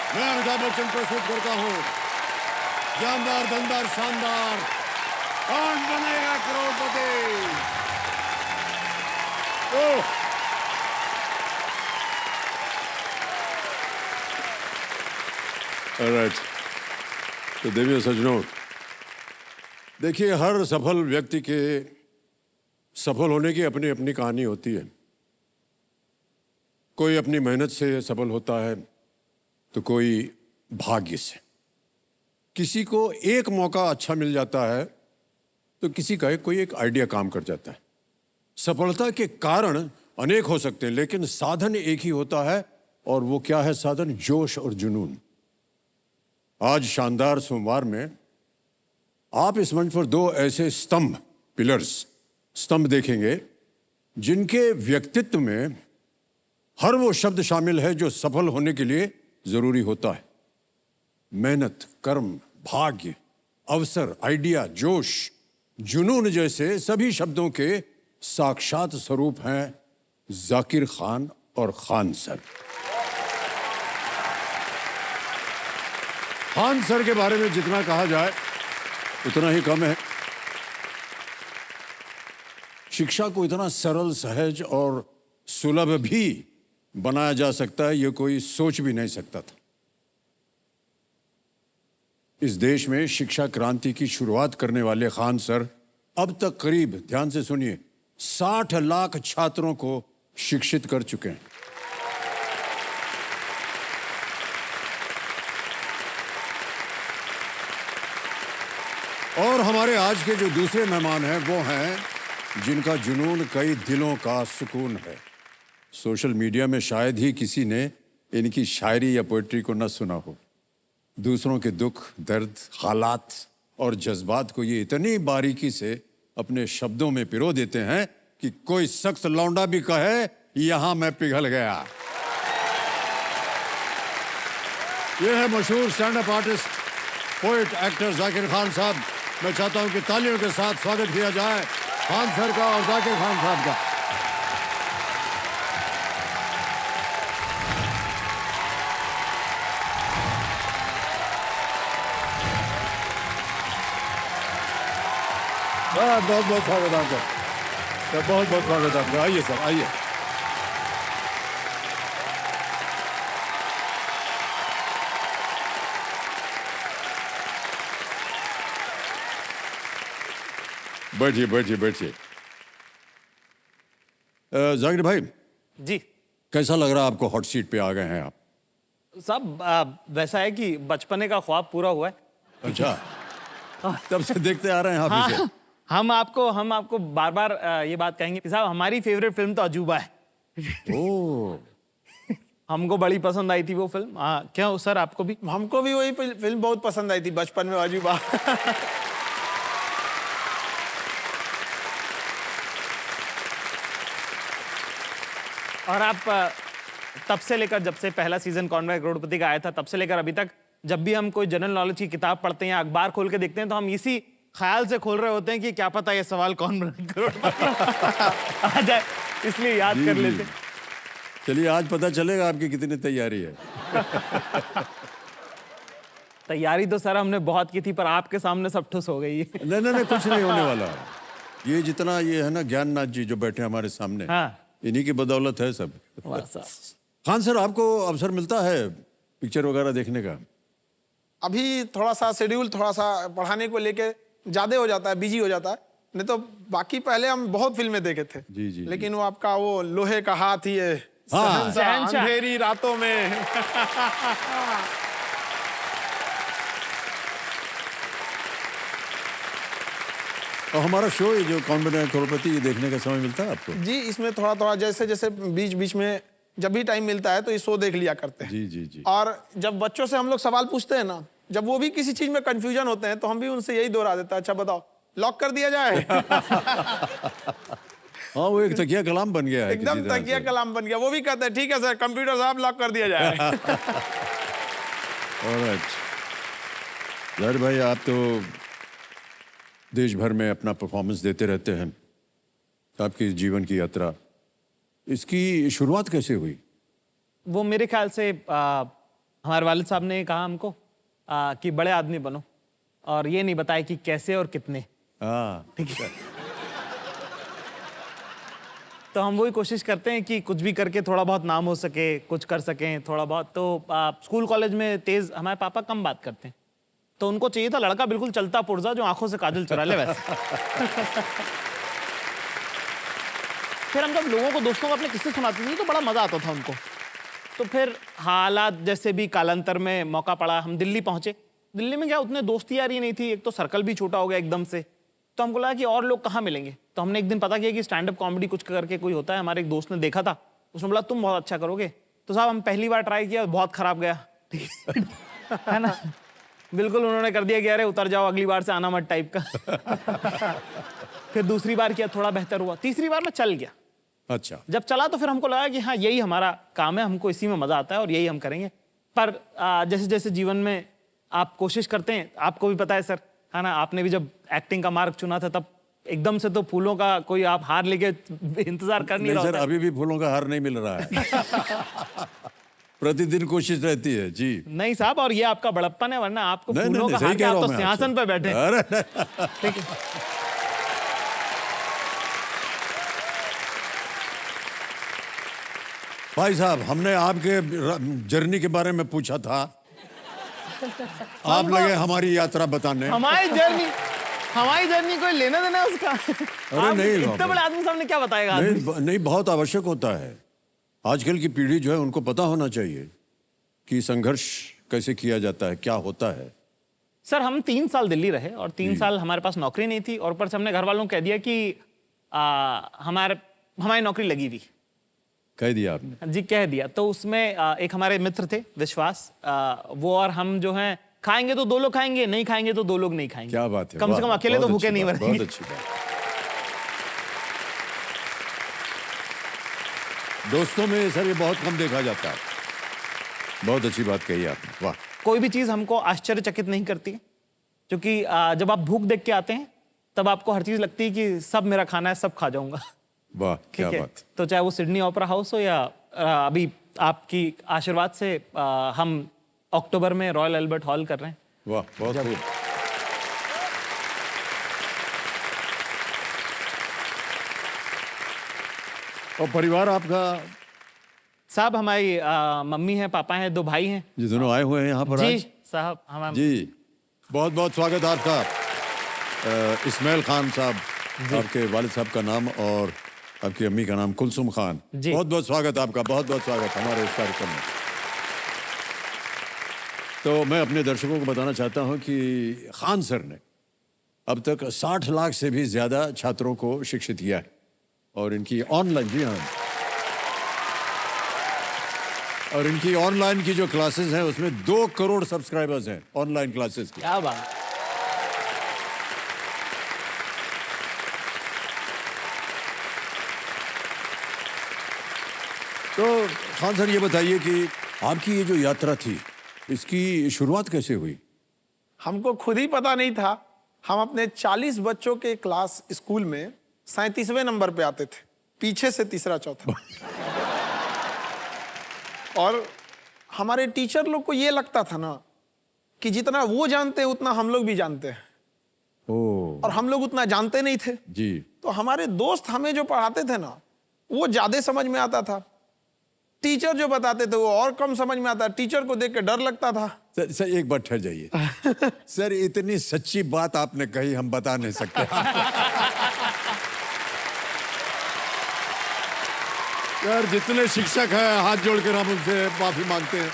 मैं अमिताभ बच्चन प्रस्तुत करता हूँ जानदार, दमदार, शानदार कौन बनेगा करोड़पति। ऑलराइट, तो देवियों सज्जनों, देखिए, हर सफल व्यक्ति के सफल होने की अपनी अपनी कहानी होती है। कोई अपनी मेहनत से सफल होता है तो कोई भाग्य से। किसी को एक मौका अच्छा मिल जाता है तो किसी का कोई एक आइडिया काम कर जाता है। सफलता के कारण अनेक हो सकते हैं, लेकिन साधन एक ही होता है, और वो क्या है साधन? जोश और जुनून। आज शानदार सोमवार में आप इस मंच पर दो ऐसे स्तंभ देखेंगे जिनके व्यक्तित्व में हर वो शब्द शामिल है जो सफल होने के लिए जरूरी होता है। मेहनत, कर्म, भाग्य, अवसर, आइडिया, जोश, जुनून जैसे सभी शब्दों के साक्षात स्वरूप हैं जाकिर खान और खान सर। खान सर के बारे में जितना कहा जाए उतना ही कम है। शिक्षा को इतना सरल, सहज और सुलभ भी बनाया जा सकता है, ये कोई सोच भी नहीं सकता था। इस देश में शिक्षा क्रांति की शुरुआत करने वाले खान सर अब तक करीब, ध्यान से सुनिए, 60 लाख छात्रों को शिक्षित कर चुके हैं। और हमारे आज के जो दूसरे मेहमान हैं वो हैं जिनका जुनून कई दिलों का सुकून है। सोशल मीडिया में शायद ही किसी ने इनकी शायरी या पोएट्री को न सुना हो। दूसरों के दुख, दर्द, हालात और जज्बात को ये इतनी बारीकी से अपने शब्दों में पिरो देते हैं कि कोई सख्त लौंडा भी कहे यहां मैं पिघल गया। ये है मशहूर stand up artist, poet, actor Zakir Khan साहब। मैं चाहता हूं कि तालियों के साथ स्वागत किया जाए खान सर का और जाकिर खान साहब का। बहुत बहुत स्वागत आपका, बहुत बहुत स्वागत आपका। आइए सर, आइए। बैठिए बैठिए बैठिए। जाकिर भाई जी, कैसा लग रहा है आपको? हॉट सीट पे आ गए हैं आप। सब वैसा है कि बचपने का ख्वाब पूरा हुआ है। अच्छा, तब से देखते आ रहे हैं आप हाँ, इसे। हम आपको बार बार ये बात कहेंगे कि साहब हमारी फेवरेट फिल्म तो अजूबा है। ओह, हमको बड़ी पसंद आई थी वो फिल्म। क्या हो सर, आपको भी? हमको भी वही फिल्म बहुत पसंद आई थी बचपन में, अजूबा। और आप तब से लेकर, जब से पहला सीजन कौन बनेगा करोड़पति का आया था, तब से लेकर अभी तक जब भी हम कोई जनरल नॉलेज की किताब पढ़ते हैं या अखबार खोल के देखते हैं तो हम इसी ख्याल से खोल रहे होते हैं कि क्या पता ये सवाल कौन बनेगा करोड़पति आ जाए, इसलिए याद कर लेते हैं। चलिए, आज पता चलेगा आपकी कितनी तैयारी है। तैयारी तो सर हमने बहुत की थी, पर आपके सामने सब ठुस हो गई है। नहीं नहीं नहीं, कुछ नहीं होने वाला। ये जितना ये है ना, ज्ञाननाथ जी जो बैठे हमारे सामने, हाँ, इन्हीं की बदौलत है सब। साहब। खान सर, आपको अवसर मिलता है पिक्चर वगैरह देखने का? अभी थोड़ा सा शेड्यूल थोड़ा सा पढ़ाने को लेके ज्यादा हो जाता है, बिजी हो जाता है। नहीं तो बाकी पहले हम बहुत फिल्में देखे थे। जी जी। लेकिन वो आपका वो लोहे का हाथ ही है, हाँ, शहंशाह। अंधेरी रातों में। और हमारा शो ये जो कौन बनेगा करोड़पति, ये देखने का समय मिलता है आपको? जी, इसमें थोड़ा थोड़ा जैसे जैसे बीच बीच में जब भी टाइम मिलता है तो ये शो देख लिया करते हैं। जी जी जी। और जब बच्चों से हम लोग सवाल पूछते हैं ना, जब वो भी किसी चीज में कंफ्यूजन होते हैं तो हम भी उनसे यही दोहरा देते हैं, अच्छा बताओ लॉक कर दिया जाए। हाँ, वो एक तकिया कलाम बन गया है। एकदम तकिया कलाम बन गया। वो भी कहते हैं ठीक है सर, कंप्यूटर साहब लॉक कर दिया जाए। ऑलराइट, जाहिर भाई, आप तो देश भर में अपना परफॉर्मेंस देते रहते हैं। आपकी जीवन की यात्रा, इसकी शुरुआत कैसे हुई? वो मेरे ख्याल से हमारे वालिद साहब ने कहा हमको कि बड़े आदमी बनो, और ये नहीं बताया कि कैसे और कितने। हाँ, ठीक है। तो हम वही कोशिश करते हैं कि कुछ भी करके थोड़ा बहुत नाम हो सके, कुछ कर सकें थोड़ा बहुत। तो स्कूल कॉलेज में तेज हमारे पापा कम बात करते हैं, तो उनको चाहिए था लड़का बिल्कुल चलता पुर्जा जो आंखों से काजल चुरा ले वैसे। फिर हम जब लोगों को, दोस्तों को अपने किस्से सुनाते थे तो बड़ा मजा आता था उनको। तो फिर हालात जैसे भी कालांतर में मौका पड़ा, हम दिल्ली पहुंचे। दिल्ली में क्या उतने दोस्ती यारी नहीं थी, एक तो सर्कल भी छोटा हो गया एकदम से। तो हमको लगा कि और लोग कहाँ मिलेंगे, तो हमने एक दिन पता किया कि स्टैंड अप कॉमेडी कुछ करके कोई होता है। हमारे एक दोस्त ने देखा था, उसने बोला तुम बहुत अच्छा करोगे। तो साहब हम पहली बार ट्राई किया, बहुत खराब गया, है ना। बिल्कुल उन्होंने कर दिया कि अरे उतर जाओ, अगली बार से आना मत टाइप का। फिर दूसरी बार किया, थोड़ा बेहतर हुआ। तीसरी बार में चल गया। अच्छा। जब चला तो फिर हमको लगा कि हाँ यही हमारा काम है, हमको इसी में मजा आता है और यही हम करेंगे। पर जैसे जैसे जीवन में आप कोशिश करते हैं, आपको भी पता है सर, है ना, आपने भी जब एक्टिंग का मार्ग चुना था तब एकदम से तो फूलों का कोई आप हार लेके इंतजार कर नहीं रहा सर, होता। अभी भी फूलों का हार नहीं मिल रहा है। प्रतिदिन कोशिश रहती है जी। नहीं साहब, और ये आपका बड़प्पन है, वरना आपको नहीं, फूलों नहीं, का सही हार कह के रहा आप हूं तो मैं सिंहासन आपसे। पे बैठे हैं। अरे ठीक है। भाई साहब, हमने आपके जर्नी के बारे में पूछा था, आप लगे हमारी यात्रा बताने। हमारी जर्नी कोई लेना देना उसका। आप नहीं इतने बाबा। बड़े आदमी सामने क्या बताएगा आदमी? नहीं नहीं, बहुत आवश्यक होता है। आजकल की पीढ़ी जो है उनको पता होना चाहिए कि संघर्ष कैसे किया जाता है, क्या होता है। सर हम 3 साल दिल्ली रहे और 3 साल हमारे पास नौकरी नहीं थी, और ऊपर से हमने घर वालों को कह दिया कि हमारी नौकरी लगी हुई। कह दिया आपने? जी कह दिया। तो उसमें एक हमारे मित्र थे विश्वास, वो और हम जो हैं, खाएंगे तो 2 लोग खाएंगे, नहीं खाएंगे तो 2 लोग नहीं खाएंगे। क्या बात है, कम से वाह, कम अकेले बहुत तो भूखे अच्छी नहीं बात, मरेंगे। बहुत अच्छी बात। दोस्तों में सर ये बहुत कम देखा जाता है। बहुत अच्छी बात कही आपने, वाह। कोई भी चीज हमको आश्चर्यचकित नहीं करती, क्योंकि जब आप भूख देख के आते हैं तब आपको हर चीज लगती है कि सब मेरा खाना है, सब खा जाऊंगा। वाह, क्या ठीक है। बात। तो चाहे वो सिडनी ओपेरा हाउस हो या अभी आपकी आशीर्वाद से हम अक्टूबर में रॉयल अल्बर्ट हॉल कर रहे हैं। वाह, बहुत खूब। और परिवार आपका? साहब हमारी मम्मी है, पापा हैं, 2 भाई हैं। ये दोनों आए हुए हैं यहाँ पर जी आज? साहब हमारे जी, बहुत बहुत स्वागत आपका। इस्माइल खान साहब, आपके वालिद साहब का नाम और आपकी अम्मी का नाम कुलसुम खान। जी। बहुत बहुत स्वागत आपका, बहुत बहुत स्वागत हमारे इस कार्यक्रम में। तो मैं अपने दर्शकों को बताना चाहता हूं कि खान सर ने अब तक 60 लाख से भी ज्यादा छात्रों को शिक्षित किया है, और इनकी ऑनलाइन, जी हाँ, और इनकी ऑनलाइन की जो क्लासेस हैं उसमें 2 करोड़ सब्सक्राइबर्स हैं ऑनलाइन क्लासेस की। क्या बात। तो खान सर ये बताइए कि आपकी ये जो यात्रा थी इसकी शुरुआत कैसे हुई? हमको खुद ही पता नहीं था। हम अपने 40 बच्चों के क्लास स्कूल में 37वें नंबर पे आते थे, पीछे से तीसरा चौथा। और हमारे टीचर लोग को ये लगता था ना कि जितना वो जानते हैं उतना हम लोग भी जानते हैं, ओह और हम लोग उतना जानते नहीं थे। जी। तो हमारे दोस्त हमें जो पढ़ाते थे ना, वो ज्यादा समझ में आता था। टीचर जो बताते थे वो और कम समझ में आता। टीचर को देख के डर लगता था। सर एक बार ठहर जाइए। सर इतनी सच्ची बात आपने कही, हम बता नहीं सकते। सर जितने शिक्षक हैं हाथ जोड़कर हम उनसे माफी मांगते हैं।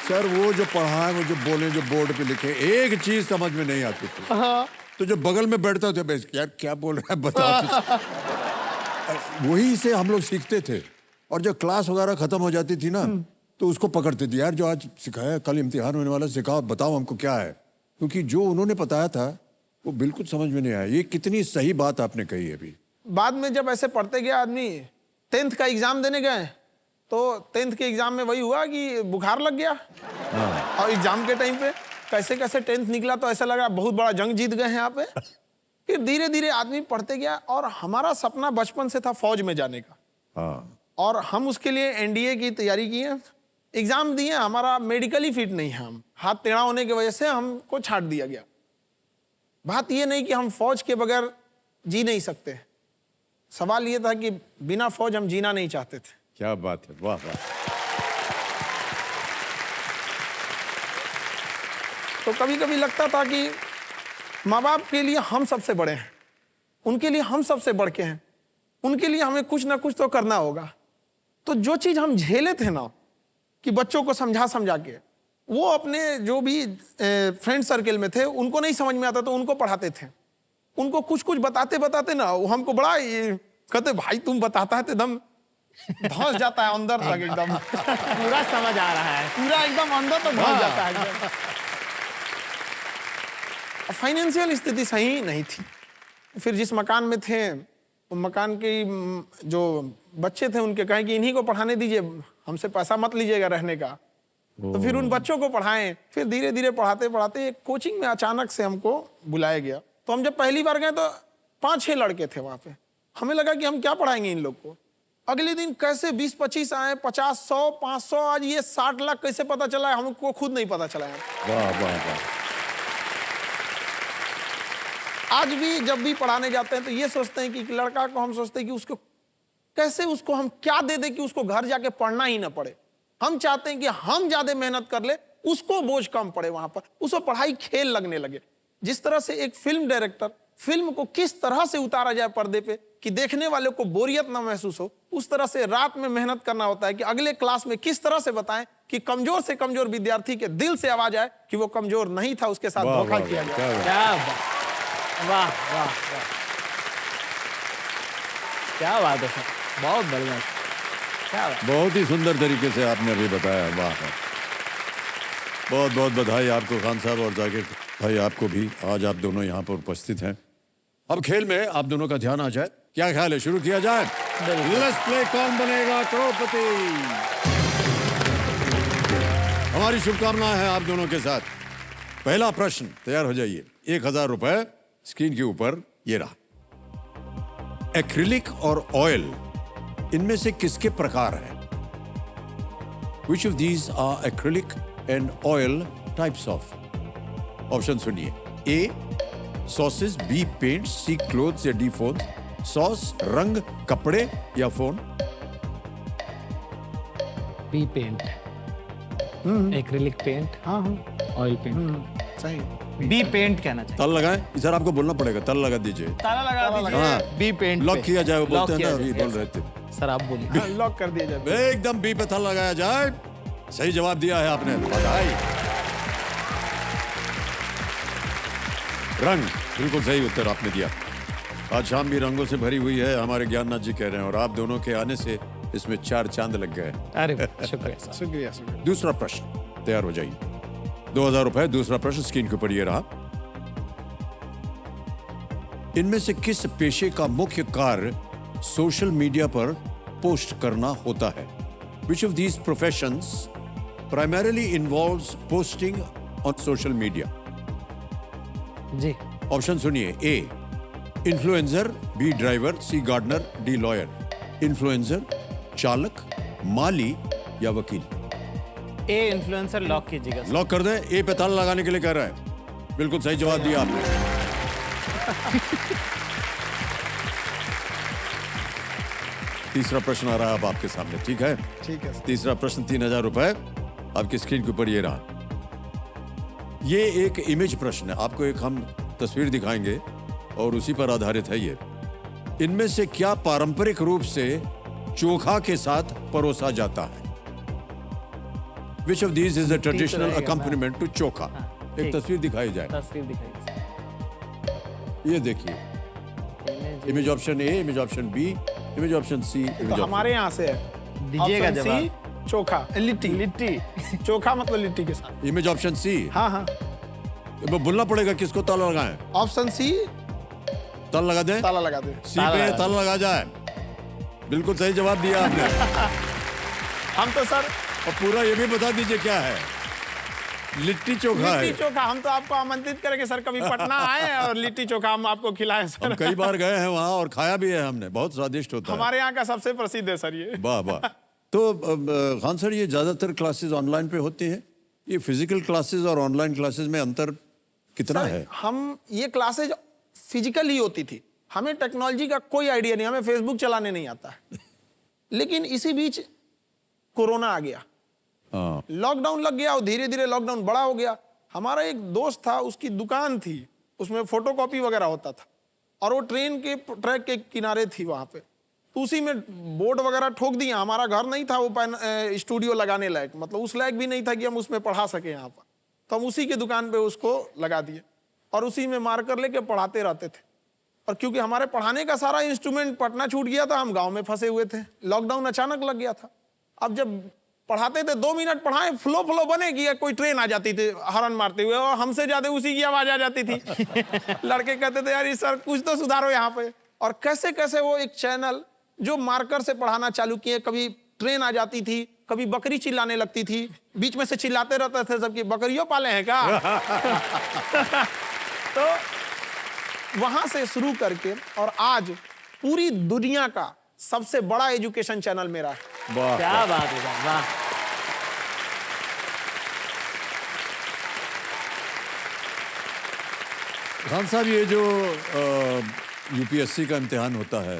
सर वो जो पढ़ाए, वो जो बोले, जो बोर्ड पे लिखे, एक चीज समझ में नहीं आती थी। तो जो बगल में बैठता था, बस यार क्या बोल रहा है बताओ। वही से हम लोग सीखते थे, और जब क्लास वगैरह खत्म हो जाती थी ना तो उसको पकड़ते थे, यार जो आज सिखाया, कल इम्तिहान होने वाला, सिखाओ, बताओ हमको क्या है, क्योंकि जो उन्होंने बताया था वो बिल्कुल समझ में नहीं आया। ये कितनी सही बात आपने कही अभी। बाद में जब ऐसे पढ़ते गया आदमी, 10th का एग्जाम देने गए तो 10th के एग्जाम में वही हुआ कि बुखार लग गया। और एग्जाम के टाइम पे कैसे कैसे 10th निकला तो ऐसा लगा बहुत बड़ा जंग जीत गए हैं यहाँ पे। फिर धीरे धीरे आदमी पढ़ते गया, और हमारा सपना बचपन से था फौज में जाने का, हाँ। और हम उसके लिए एनडीए की तैयारी की है। एग्जाम दिए, हमारा मेडिकली फिट नहीं है, हम हाथ टेढ़ा होने की वजह से हमको छांट दिया गया। बात ये नहीं कि हम फौज के बगैर जी नहीं सकते, सवाल ये था कि बिना फौज हम जीना नहीं चाहते थे। क्या बात है, वाह वाह। तो कभी कभी लगता था कि माँ बाप के लिए हम सबसे बड़े हैं, उनके लिए हम सबसे बढ़ के हैं, उनके लिए हमें कुछ ना कुछ तो करना होगा। तो जो चीज़ हम झेले थे ना कि बच्चों को समझा समझा के, वो अपने जो भी फ्रेंड सर्कल में थे उनको नहीं समझ में आता तो उनको पढ़ाते थे। उनको कुछ कुछ बताते बताते ना वो हमको बड़ा कहते भाई तुम बताता है तो एकदम धंस जाता है अंदर तक, एकदम पूरा समझ आ रहा है। पूरा एकदम अंदर तक धंस जाता है एकदम। फाइनेंशियल स्थिति सही नहीं थी। फिर जिस मकान में थे, वो मकान के जो बच्चे थे उनके कहे कि इन्हीं को पढ़ाने दीजिए, हमसे पैसा मत लीजिएगा रहने का। तो फिर उन बच्चों को पढ़ाएं। फिर धीरे धीरे पढ़ाते पढ़ाते एक कोचिंग में अचानक से हमको बुलाया गया। तो हम जब पहली बार गए तो 5-6 लड़के थे वहाँ पे। हमें लगा कि हम क्या पढ़ाएंगे इन लोग को। अगले दिन कैसे 20-25 आए, 50, 100, 500, आज ये 60 लाख कैसे पता चला है हमको खुद नहीं पता चला है। वाह वाह वाह। आज भी जब भी पढ़ाने जाते हैं तो ये सोचते हैं कि लड़का को हम सोचते हैं कि उसको कैसे, उसको हम क्या दे दें कि उसको घर जाके पढ़ना ही ना पड़े। हम चाहते हैं कि हम ज्यादा मेहनत कर ले, उसको बोझ कम पड़े, वहां पर उसको पढ़ाई खेल लगने लगे। जिस तरह से एक फिल्म डायरेक्टर फिल्म को किस तरह से उतारा जाए पर्दे पे कि देखने वाले को बोरियत ना महसूस हो, उस तरह से रात में मेहनत करना होता है कि अगले क्लास में किस तरह से बताएं कि कमजोर से कमजोर विद्यार्थी के दिल से आवाज आए कि वो कमजोर नहीं था, उसके साथ वाह, धोखा वाह, किया वाह, गया। क्या बात। वाह वाह वाह, क्या बात है सर, बहुत बढ़िया, क्या बात। बहुत ही सुंदर तरीके से आपने अभी बताया, वाह वाह। बहुत बहुत बधाई आपको खान साहब और जाकिर भाई, आपको भी। आज आप दोनों यहाँ पर उपस्थित हैं। अब खेल में आप दोनों का ध्यान आ जाए, क्या ख्याल है, शुरू किया जाए? लेट्स प्ले कौन बनेगा करोड़पति। हमारी शुभकामनाएं हैं आप दोनों के साथ। पहला प्रश्न, तैयार हो जाइए। 1000 रुपए स्क्रीन के ऊपर ये रहा। एक्रिलिक और ऑयल, इनमें से किसके प्रकार हैं? Which of these are acrylic and oil types of? Option सुनिए। A sauces, B paint, C clothes या डी फोन। सॉस रंग, कपड़े या phone. B paint, acrylic paint, हाँ हाँ ऑयल पेंट, सही। बी पेंट कहना चाहिए। तल लगाएं, इधर आपको बोलना पड़ेगा, तल लगा दीजिए। ताला लगा दीजिए। हाँ। बी पेंट लॉक पे। किया जाए, वो लॉक बोलते हैं ना, किया अभी जाए। बोल रहे थे। सर आप बोलिए। लॉक कर दिया जाए। एकदम बी पे तल लगाया जाए। सही जवाब दिया है आपने, बधाई। रंग, बिल्कुल सही उत्तर आपने दिया। आज शाम भी रंगों से भरी हुई है, हमारे ज्ञाननाथ जी कह रहे हैं, और आप दोनों के आने से इसमें 4 चांद लग गए। अरे शुक्रिया सर। शुक्रिया शुक्रिया। दूसरा प्रश्न, तैयार हो जाइए। 2000 रुपए, दूसरा प्रश्न स्क्रीन के ऊपर ये रहा। इनमें से किस पेशे का मुख्य कार्य सोशल मीडिया पर पोस्ट करना होता है? Which of these professions primarily involves posting on social media? जी, ऑप्शन सुनिए। A influencer, B driver, C gardener, D lawyer. Influencer, चालक, माली या वकील। ए इन्फ्लुएंसर लॉक कीजिएगा सर। लॉक कर दें। ए पे ताला लगाने के लिए कह रहा है। बिल्कुल सही जवाब दिया आपने। तीसरा प्रश्न आ रहा है अब आपके सामने, ठीक है? ठीक है। तीसरा प्रश्न 3000 रुपए आपकी स्क्रीन के ऊपर ये रहा। ये एक इमेज प्रश्न है, आपको एक हम तस्वीर दिखाएंगे और उसी पर आधारित है ये। इनमें से क्या पारंपरिक रूप से चोखा के साथ परोसा जाता है? Which of these is a traditional accompaniment to चोखा? एक ठीक। तस्वीर दिखाई जाए, तस्वीर दिखाइए। ये देखिए। Image option A, image option B, image option C, तो हमारे यहाँ से है। दीजिएगा ऑप्शन जवाब। सी, चोखा, लिट्टी। लिट्टी। चोखा मतलब लिट्टी के साथ। Image option C. हाँ हाँ। बोलना पड़ेगा किसको ताला लगाएं। ऑप्शन सी, ताला लगा दें। ताला लगा दे। सी पे ताला लगा जाए। बिल्कुल सही जवाब दिया आपने। हम तो सर और पूरा ये भी बता दीजिए क्या है। लिट्टी चोखा है। लिट्टी चोखा, हम तो आपको आमंत्रित करेंगे सर, कभी पटना आए और लिट्टी चोखा हम आपको खिलाएं सर। हम कई बार गए हैं वहाँ और खाया भी है हमने, बहुत स्वादिष्ट होता है। हमारे यहाँ का सबसे प्रसिद्ध है सर ये। वाह वाह। तो खान सर, ये ज़्यादातर क्लासेस ऑनलाइन पे होती हैं। ये फिजिकल क्लासेस और ऑनलाइन क्लासेस में अंतर कितना सर, है? हम ये क्लासेज फिजिकल ही होती थी, हमें टेक्नोलॉजी का कोई आइडिया नहीं, हमें फेसबुक चलाने नहीं आता है। लेकिन इसी बीच कोरोना आ गया, हाँ, लॉकडाउन लग गया और धीरे धीरे लॉकडाउन बड़ा हो गया। हमारा एक दोस्त था, उसकी दुकान थी, उसमें फोटोकॉपी वगैरह होता था और वो ट्रेन के ट्रैक के किनारे थी वहां पे, तो उसी में बोर्ड वगैरह ठोक दिया। हमारा घर नहीं था वो स्टूडियो लगाने लायक, मतलब उस लायक भी नहीं था कि हम उसमें पढ़ा सके यहाँ पर, तो हम उसी के दुकान पे उसको लगा दिए और उसी में मार्कर लेके पढ़ाते रहते थे। और क्योंकि हमारे पढ़ाने का सारा इंस्ट्रूमेंट पटना छूट गया था, हम गांव में फंसे हुए थे, लॉकडाउन अचानक लग गया था। अब जब पढ़ाते थे 2 मिनट पढ़ाए, फ्लो फ्लो बने कि कोई ट्रेन आ जाती थी हॉर्न मारते हुए और हमसे ज्यादा उसी की आवाज आ जाती थी। लड़के कहते थे यार सर कुछ तो सुधारो यहाँ पे। और कैसे कैसे वो एक चैनल जो मार्कर से पढ़ाना चालू किए, कभी ट्रेन आ जाती थी, कभी बकरी चिल्लाने लगती थी, बीच में से चिल्लाते रहते थे सबकी बकरियों पाले हैं क्या। तो वहां से शुरू करके और आज पूरी दुनिया का सबसे बड़ा एजुकेशन चैनल मेरा है। वाह, क्या बात है साहब, वाह। खान साहब, ये जो यूपीएससी का इम्तिहान होता है,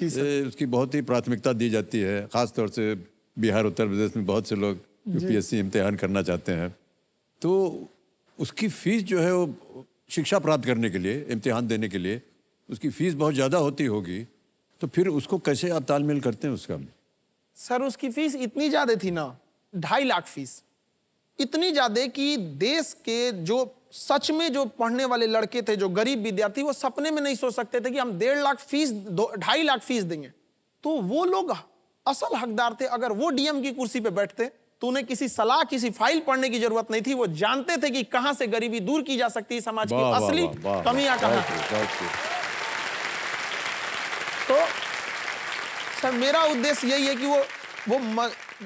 ये उसकी बहुत ही प्राथमिकता दी जाती है। ख़ास तौर से बिहार, उत्तर प्रदेश में बहुत से लोग यूपीएससी इम्तिहान करना चाहते हैं, तो उसकी फीस जो है वो शिक्षा प्राप्त करने के लिए, इम्तिहान देने के लिए, उसकी फीस बहुत ज़्यादा होती होगी, तो फिर उसको कैसे आप तालमेल करते हैं उसका? सर उसकी फीस इतनी ज्यादा थी ना, 2.5 लाख फीस, इतनी ज्यादा कि देश के जो सच में जो पढ़ने वाले लड़के थे, जो गरीब विद्यार्थी, वो सपने में नहीं सोच सकते थे कि हम 1.5 लाख फीस 2.5 लाख फीस देंगे। तो वो लोग असल हकदार थे। अगर वो डीएम की कुर्सी पे बैठते तो उन्हें किसी सलाह, किसी फाइल पढ़ने की जरूरत नहीं थी। वो जानते थे कि कहां से गरीबी दूर की जा सकती है, समाज की असली कमियां कहां हैं। तो सर मेरा उद्देश्य यही है कि वो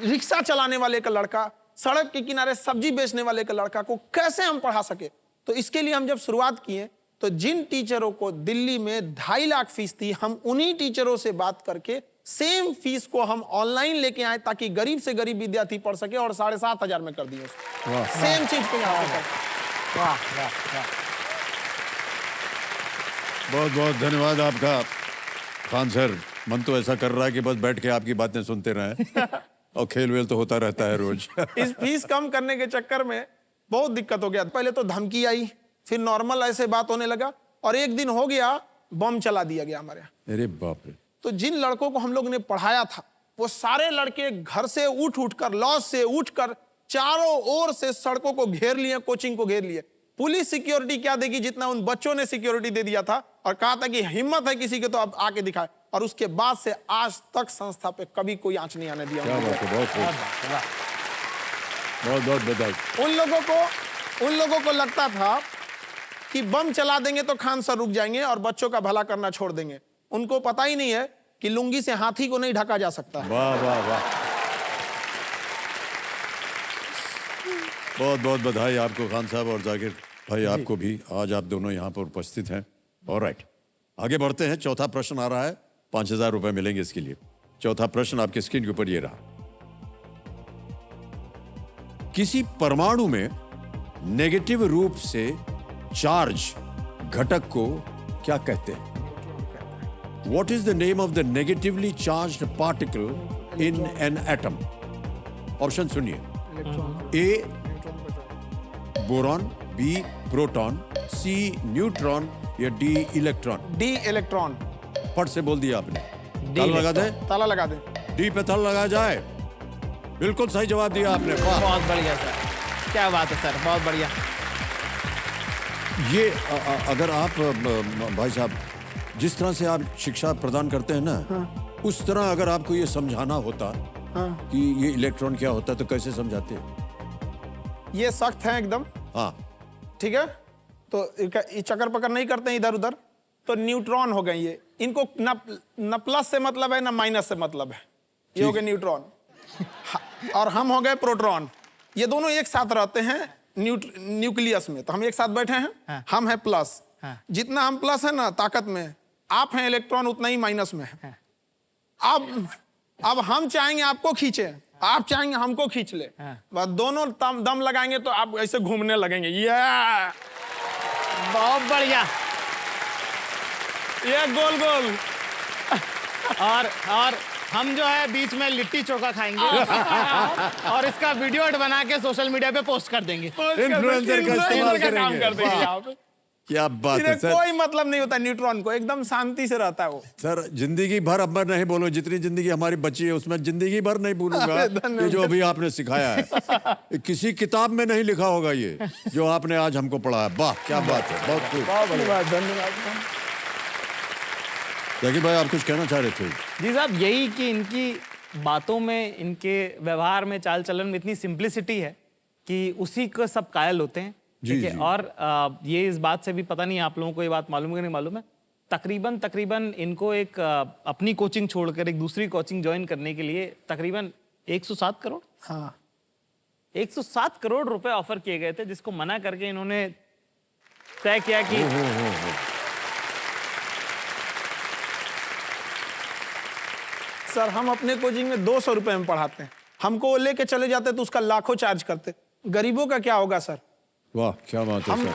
रिक्शा चलाने वाले का लड़का, सड़क के किनारे सब्जी बेचने वाले का लड़का को कैसे हम पढ़ा सके। तो इसके लिए हम जब शुरुआत किए तो जिन टीचरों को दिल्ली में 2.5 लाख फीस थी, हम उन्हीं टीचरों से बात करके सेम फीस को हम ऑनलाइन लेके आए ताकि गरीब से गरीब विद्यार्थी पढ़ सके, और 7,500 में कर दिए उसको। सेम चीज को यहाँ पे कर। वाह वाह वाह। बहुत बहुत धन्यवाद आपका खान सर। मन तो ऐसा कर रहा है कि बस बैठ के आपकी बातें सुनते रहें और खेल वेल तो होता रहता है रोज। इस फीस कम करने के चक्कर में बहुत दिक्कत हो गया। पहले तो धमकी आई, फिर नॉर्मल ऐसे बात होने लगा, और एक दिन हो गया बम चला दिया गया हमारे यहाँ। अरे बाप रे। तो जिन लड़कों को हम लोग ने पढ़ाया था, वो सारे लड़के घर से उठ कर, लॉज से उठकर चारों ओर से सड़कों को घेर लिए, कोचिंग को घेर लिए। पुलिस सिक्योरिटी क्या देगी जितना उन बच्चों ने सिक्योरिटी दे दिया था, और कहा था कि हिम्मत है किसी के तो आप आके दिखाए। और उसके बाद से आज तक संस्था पे कभी कोई आंच नहीं आने दिया। क्या बात है, बहुत खूब। बहुत बहुत बधाई। उन लोगों को लगता था कि बम चला देंगे तो खान सर रुक जाएंगे और बच्चों का भला करना छोड़ देंगे। उनको पता ही नहीं है कि लुंगी से हाथी को नहीं ढका जा सकता। वाह वाह वाह, बहुत बहुत बधाई आपको खान साहब, और जाकिर भाई आपको भी। आज आप दोनों यहाँ पर उपस्थित हैं। ऑलराइट, आगे बढ़ते हैं। चौथा प्रश्न आ रहा है, 5,000 रुपए मिलेंगे इसके लिए। चौथा प्रश्न आपके स्क्रीन के ऊपर ये रहा। किसी परमाणु में नेगेटिव रूप से चार्ज घटक को क्या कहते हैं? What is the name of the negatively charged particle in an atom? Option सुनिए। ए बोरॉन, बी प्रोटॉन, सी न्यूट्रॉन या डी इलेक्ट्रॉन? D electron. फट से बोल दिया आपने। ताला लगा दे। ताला लगा दे। डी पे ताला लगाया जाए। बिल्कुल सही जवाब दिया आपने। वाह, बहुत बढ़िया सर, क्या बात है सर, बहुत बढ़िया। ये अगर आप भाई साहब जिस तरह से आप शिक्षा प्रदान करते हैं ना, उस तरह अगर आपको ये समझाना होता कि ये इलेक्ट्रॉन क्या होता है तो कैसे समझाते हैं? ये सख्त है एकदम। हाँ, ठीक है, तो ये चक्कर पकड़ नहीं करते हैं इधर उधर। तो न्यूट्रॉन हो गए ये, इनको न प्लस से मतलब है न माइनस से मतलब है। ये हो गए न्यूट्रॉन। और हम हो गए प्रोटॉन। ये दोनों एक साथ रहते हैं न्यूक्लियस में। तो हम एक साथ बैठे हैं। हाँ। हम है प्लस। हाँ। जितना हम प्लस है ना ताकत में, आप हैं इलेक्ट्रॉन उतना ही माइनस में है। अब अब हम चाहेंगे आपको खींचे, आप चाहेंगे हमको खींच ले, बस दोनों दम लगाएंगे तो आप ऐसे घूमने लगेंगे। ये बहुत बढ़िया। गोल गोल। और हम जो है बीच में लिट्टी चोखा खाएंगे और इसका वीडियो बना के सोशल मीडिया पे पोस्ट कर देंगे। इन्फ्लुएंसर का इस्तेमाल काम कर देंगे करेंगे। आप। क्या बात है सर। कोई मतलब नहीं होता न्यूट्रॉन को, एकदम शांति से रहता है वो। सर जिंदगी भर अब मैं नहीं बोलूं, जितनी जिंदगी हमारी बची है उसमें जिंदगी भर नहीं भूलूंगा ये जो अभी आपने सिखाया है। ये किसी किताब में नहीं लिखा होगा ये जो आपने आज हमको पढ़ाया। वाह क्या बात है, बहुत खूब। धन्यवाद। जाकिर भाई आप कुछ कहना चाह रहे थे? जी साहब, यही कि इनकी बातों में, इनके व्यवहार में, चाल चलन में इतनी सिंप्लिसिटी है कि उसी को सब कायल होते हैं। ठीक है। और ये इस बात से भी पता नहीं आप लोगों को ये बात मालूम है कि नहीं मालूम है, तकरीबन इनको एक अपनी कोचिंग छोड़कर एक दूसरी कोचिंग ज्वाइन करने के लिए तकरीबन 107 करोड़, हाँ 107 करोड़ रुपए ऑफर किए गए थे, जिसको मना करके इन्होंने तय किया कि सर हम अपने कोचिंग में 200 रुपए में पढ़ाते हैं, हमको वो लेके चले जाते तो उसका लाखों चार्ज करते। गरीबों का क्या होगा सर? वाह क्या बात है सर।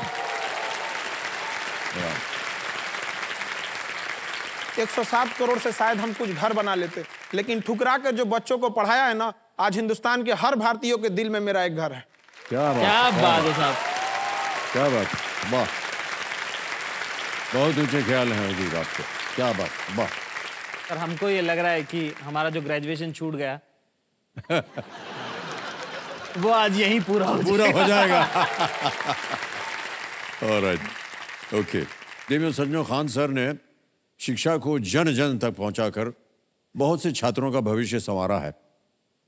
107 करोड़ से शायद हम कुछ घर बना लेते, लेकिन ठुकरा कर जो बच्चों को पढ़ाया है ना, आज हिंदुस्तान के हर भारतीयों के दिल में मेरा एक घर है। क्या बात है साहब, क्या बात, वाह बहुत ऊंचे ख्याल हैं हजूर आपके, क्या बात, वाह। सर हमको ये लग रहा है कि हमारा जो ग्रेजुएशन छूट गया वो आज यहीं पूरा हो जाएगा। Alright, okay. देवियों सज्जनों, खान सर ने शिक्षा को जन जन तक पहुंचाकर बहुत से छात्रों का भविष्य संवारा है।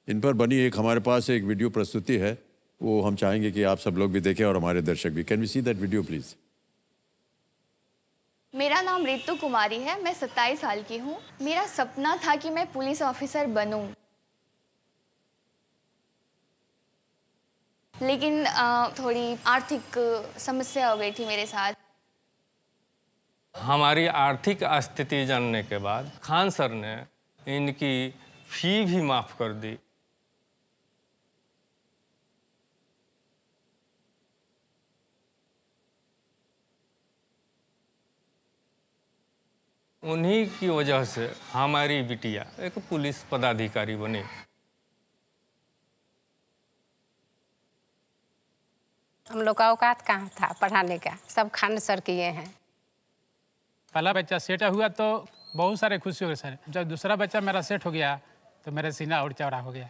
इन पर बनी एक हमारे पास एक वीडियो प्रस्तुति है, वो हम चाहेंगे कि आप सब लोग भी देखें और हमारे दर्शक भी। Can we see that video please? मेरा नाम रितु कुमारी है, मैं 27 साल की हूँ। मेरा सपना था कि मैं पुलिस ऑफिसर बनूं, लेकिन थोड़ी आर्थिक समस्या हो गई थी मेरे साथ। हमारी आर्थिक स्थिति जानने के बाद खान सर ने इनकी फी भी माफ कर दी। उन्हीं की वजह से हमारी बिटिया एक पुलिस पदाधिकारी बनी। हम लोग का औकात कहाँ था पढ़ाने का, सब खान सर किए हैं। पहला बच्चा सेट हुआ तो बहुत सारे खुशी हो गए सर। जब दूसरा बच्चा मेरा सेट हो गया तो मेरा सीना और चौड़ा हो गया।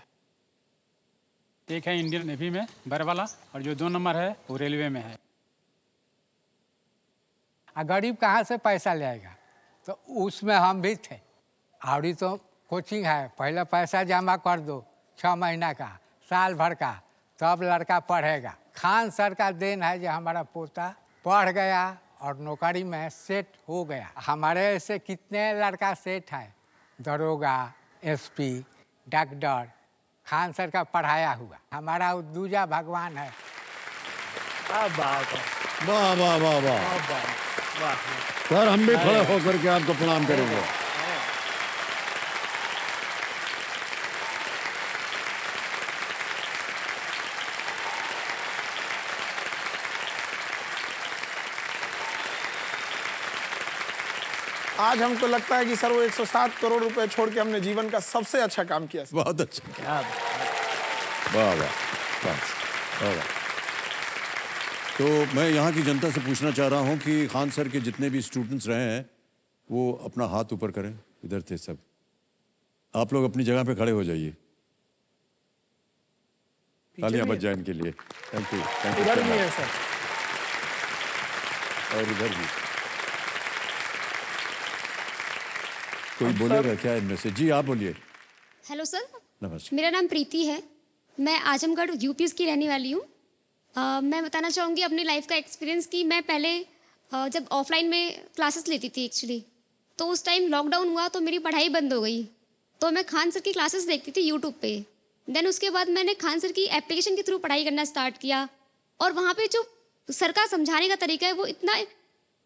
एक है इंडियन नेवी में बरवाला, और जो 2 नंबर है वो रेलवे में है। गरीब कहाँ से पैसा ले आएगा, तो उसमें हम भी थे। और तो कोचिंग है, पहले पैसा जमा कर दो 6 महीना का, साल भर का, तब लड़का पढ़ेगा। खान सर का देन है जो हमारा पोता पढ़ गया और नौकरी में सेट हो गया। हमारे ऐसे कितने लड़का सेट है, दरोगा, एसपी, डॉक्टर, खान सर का पढ़ाया हुआ। हमारा दूजा भगवान है। वाह वाह वाह वाह वाह। सर हम भी खड़े होकर के आपको प्रणाम करेंगे। आज हमको लगता है कि सर वो 107 करोड़ रुपए छोड़ के हमने जीवन का सबसे अच्छा काम किया सर। बहुत अच्छा, वाह वाह वाह। तो मैं यहाँ की जनता से पूछना चाह रहा हूँ कि खान सर के जितने भी स्टूडेंट्स रहे हैं वो अपना हाथ ऊपर करें। इधर थे सब, आप लोग अपनी जगह पे खड़े हो जाइए। तालियां बज जाए इनके लिए। Thank you, thank you. इधर भी है सर, और इधर भी कोई बोलेगा क्या इनमें से? जी आप बोलिए। हेलो सर, नमस्कार। मेरा नाम प्रीति है, मैं आजमगढ़ यूपी की रहने वाली हूँ। मैं बताना चाहूँगी अपनी लाइफ का एक्सपीरियंस कि मैं पहले जब ऑफलाइन में क्लासेस लेती थी एक्चुअली, तो उस टाइम लॉकडाउन हुआ तो मेरी पढ़ाई बंद हो गई। तो मैं खान सर की क्लासेस देखती थी यूट्यूब पे। देन उसके बाद मैंने खान सर की एप्लीकेशन के थ्रू पढ़ाई करना स्टार्ट किया, और वहाँ पे जो सर का समझाने का तरीका है वो इतना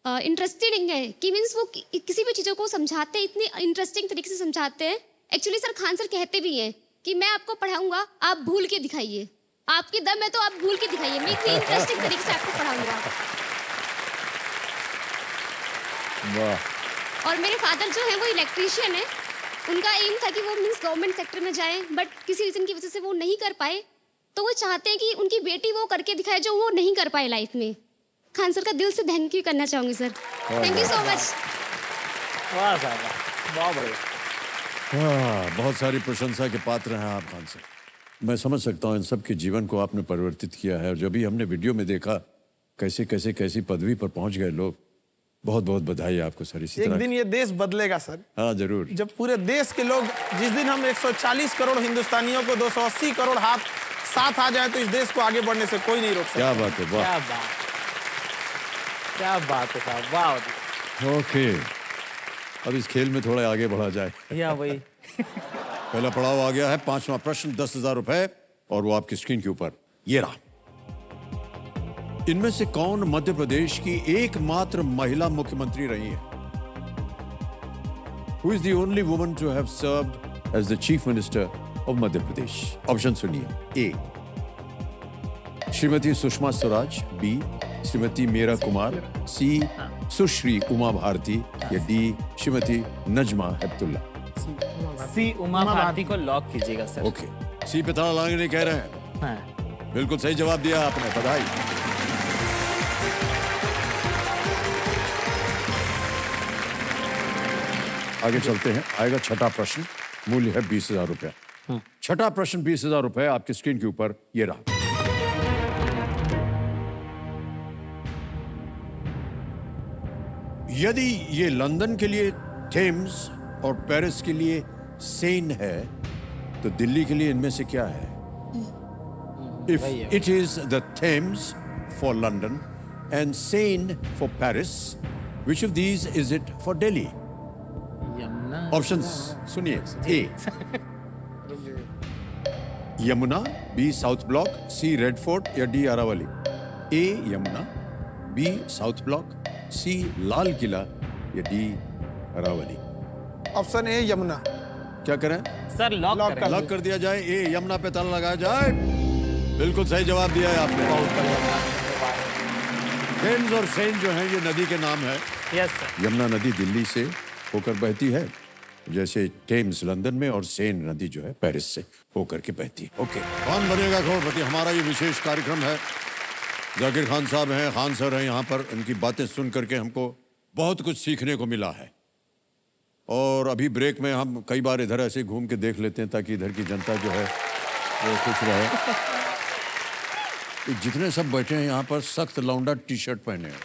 इंटरेस्टिंग है कि मीन्स वो किसी भी चीज़ों को समझाते हैं, इतनी इंटरेस्टिंग तरीके से समझाते हैं एक्चुअली सर खान सर कहते भी हैं कि मैं आपको पढ़ाऊंगा, आप भूल के दिखाइए, आपकी दम है तो आप भूल के दिखाइए, मैं इतनी इंटरेस्टिंग तरीके से आपको पढ़ाऊंगा। वाह। और मेरे फादर जो है वो इलेक्ट्रीशियन है, उनका एम था कि वो मीन्स गवर्नमेंट सेक्टर में जाएं, बट किसी रीजन की वजह से वो नहीं कर पाए, तो वो चाहते हैं कि उनकी बेटी वो करके दिखाए जो वो नहीं कर पाए लाइफ में। खान सर का दिल से थैंक यू करना चाहूंगी sir, thank you so much. वाह साहब, बहुत बढ़िया। हाँ, बहुत सारी प्रशंसा के पात्र हैं आप खान साहब। मैं समझ सकता हूँ इन सब के जीवन को आपने परिवर्तित किया है, और जब भी हमने वीडियो में देखा कैसे कैसे कैसी पदवी पर पहुंच गए लोग, बहुत बहुत बधाई आपको सर। इसी एक तरह दिन ये देश बदलेगा सर। हाँ जरूर। जब पूरे देश के लोग, जिस दिन हम 140 करोड़ हिंदुस्तानियों को 280 करोड़ हाथ साथ आ जाए, तो इस देश को आगे बढ़ने से कोई नहीं रोक सकता। क्या बात है, वाह। क्या बात है साहब, वाह। ओके, अब इस खेल में थोड़ा आगे बढ़ा जाए। या वही। पहला पड़ाव आ गया है, 5वां प्रश्न, 10,000 रुपए, और वो आपकी स्क्रीन के ऊपर ये रहा। इनमें से कौन मध्य प्रदेश की एकमात्र महिला मुख्यमंत्री रही है? Who is the only woman to have served as the chief minister of Madhya Pradesh? Option सुनिए। ए श्रीमती सुषमा स्वराज, बी श्रीमती मीरा कुमार, सी सुश्री उमा भारती, या डी श्रीमती नजमा हेप्तुल्ला। सी उमा भारती को लॉक कीजिएगा सर। ओके, सी पे ताला लगाने कह रहे हैं। हाँ। बिल्कुल सही जवाब दिया आपने, बधाई। आगे चलते हैं, आएगा छठा प्रश्न, मूल्य है 20,000 रुपया। छठा प्रश्न 20,000 रुपए आपकी स्क्रीन के ऊपर ये रहा। यदि ये लंदन के लिए थेम्स और पेरिस के लिए सेन है, तो दिल्ली के लिए इनमें से क्या है? If it is the Thames for London and Seine for Paris, which of these is it for Delhi? Options सुनिए। A Yamuna, B South Block, C Red Fort, या D Aravalli. A Yamuna, B South Block, C Lal Qila, या D Aravalli. Option A Yamuna. क्या करें sir? Lock कर दिया जाए। ए यमुना पे ताला लगाया जाए। बिल्कुल सही जवाब दिया है आपने। थेम्स और सेन जो है ये नदी के नाम है। Yes sir. यमुना नदी दिल्ली से होकर बहती है, जैसे थेम्स लंदन में, और सेन नदी जो है पेरिस से होकर के बहती है। ओके, कौन बनेगा करोड़पति? हमारा ये विशेष कार्यक्रम है। जाकिर खान साहब हैं, खान सर हैं यहाँ पर। इनकी बातें सुन करके हमको बहुत कुछ सीखने को मिला है, और अभी ब्रेक में हम कई बार इधर ऐसे घूम के देख लेते हैं ताकि इधर की जनता जो है वो खुश रहे। जितने सब बैठे हैं यहाँ पर सख्त लौंडा टी शर्ट पहने हैं।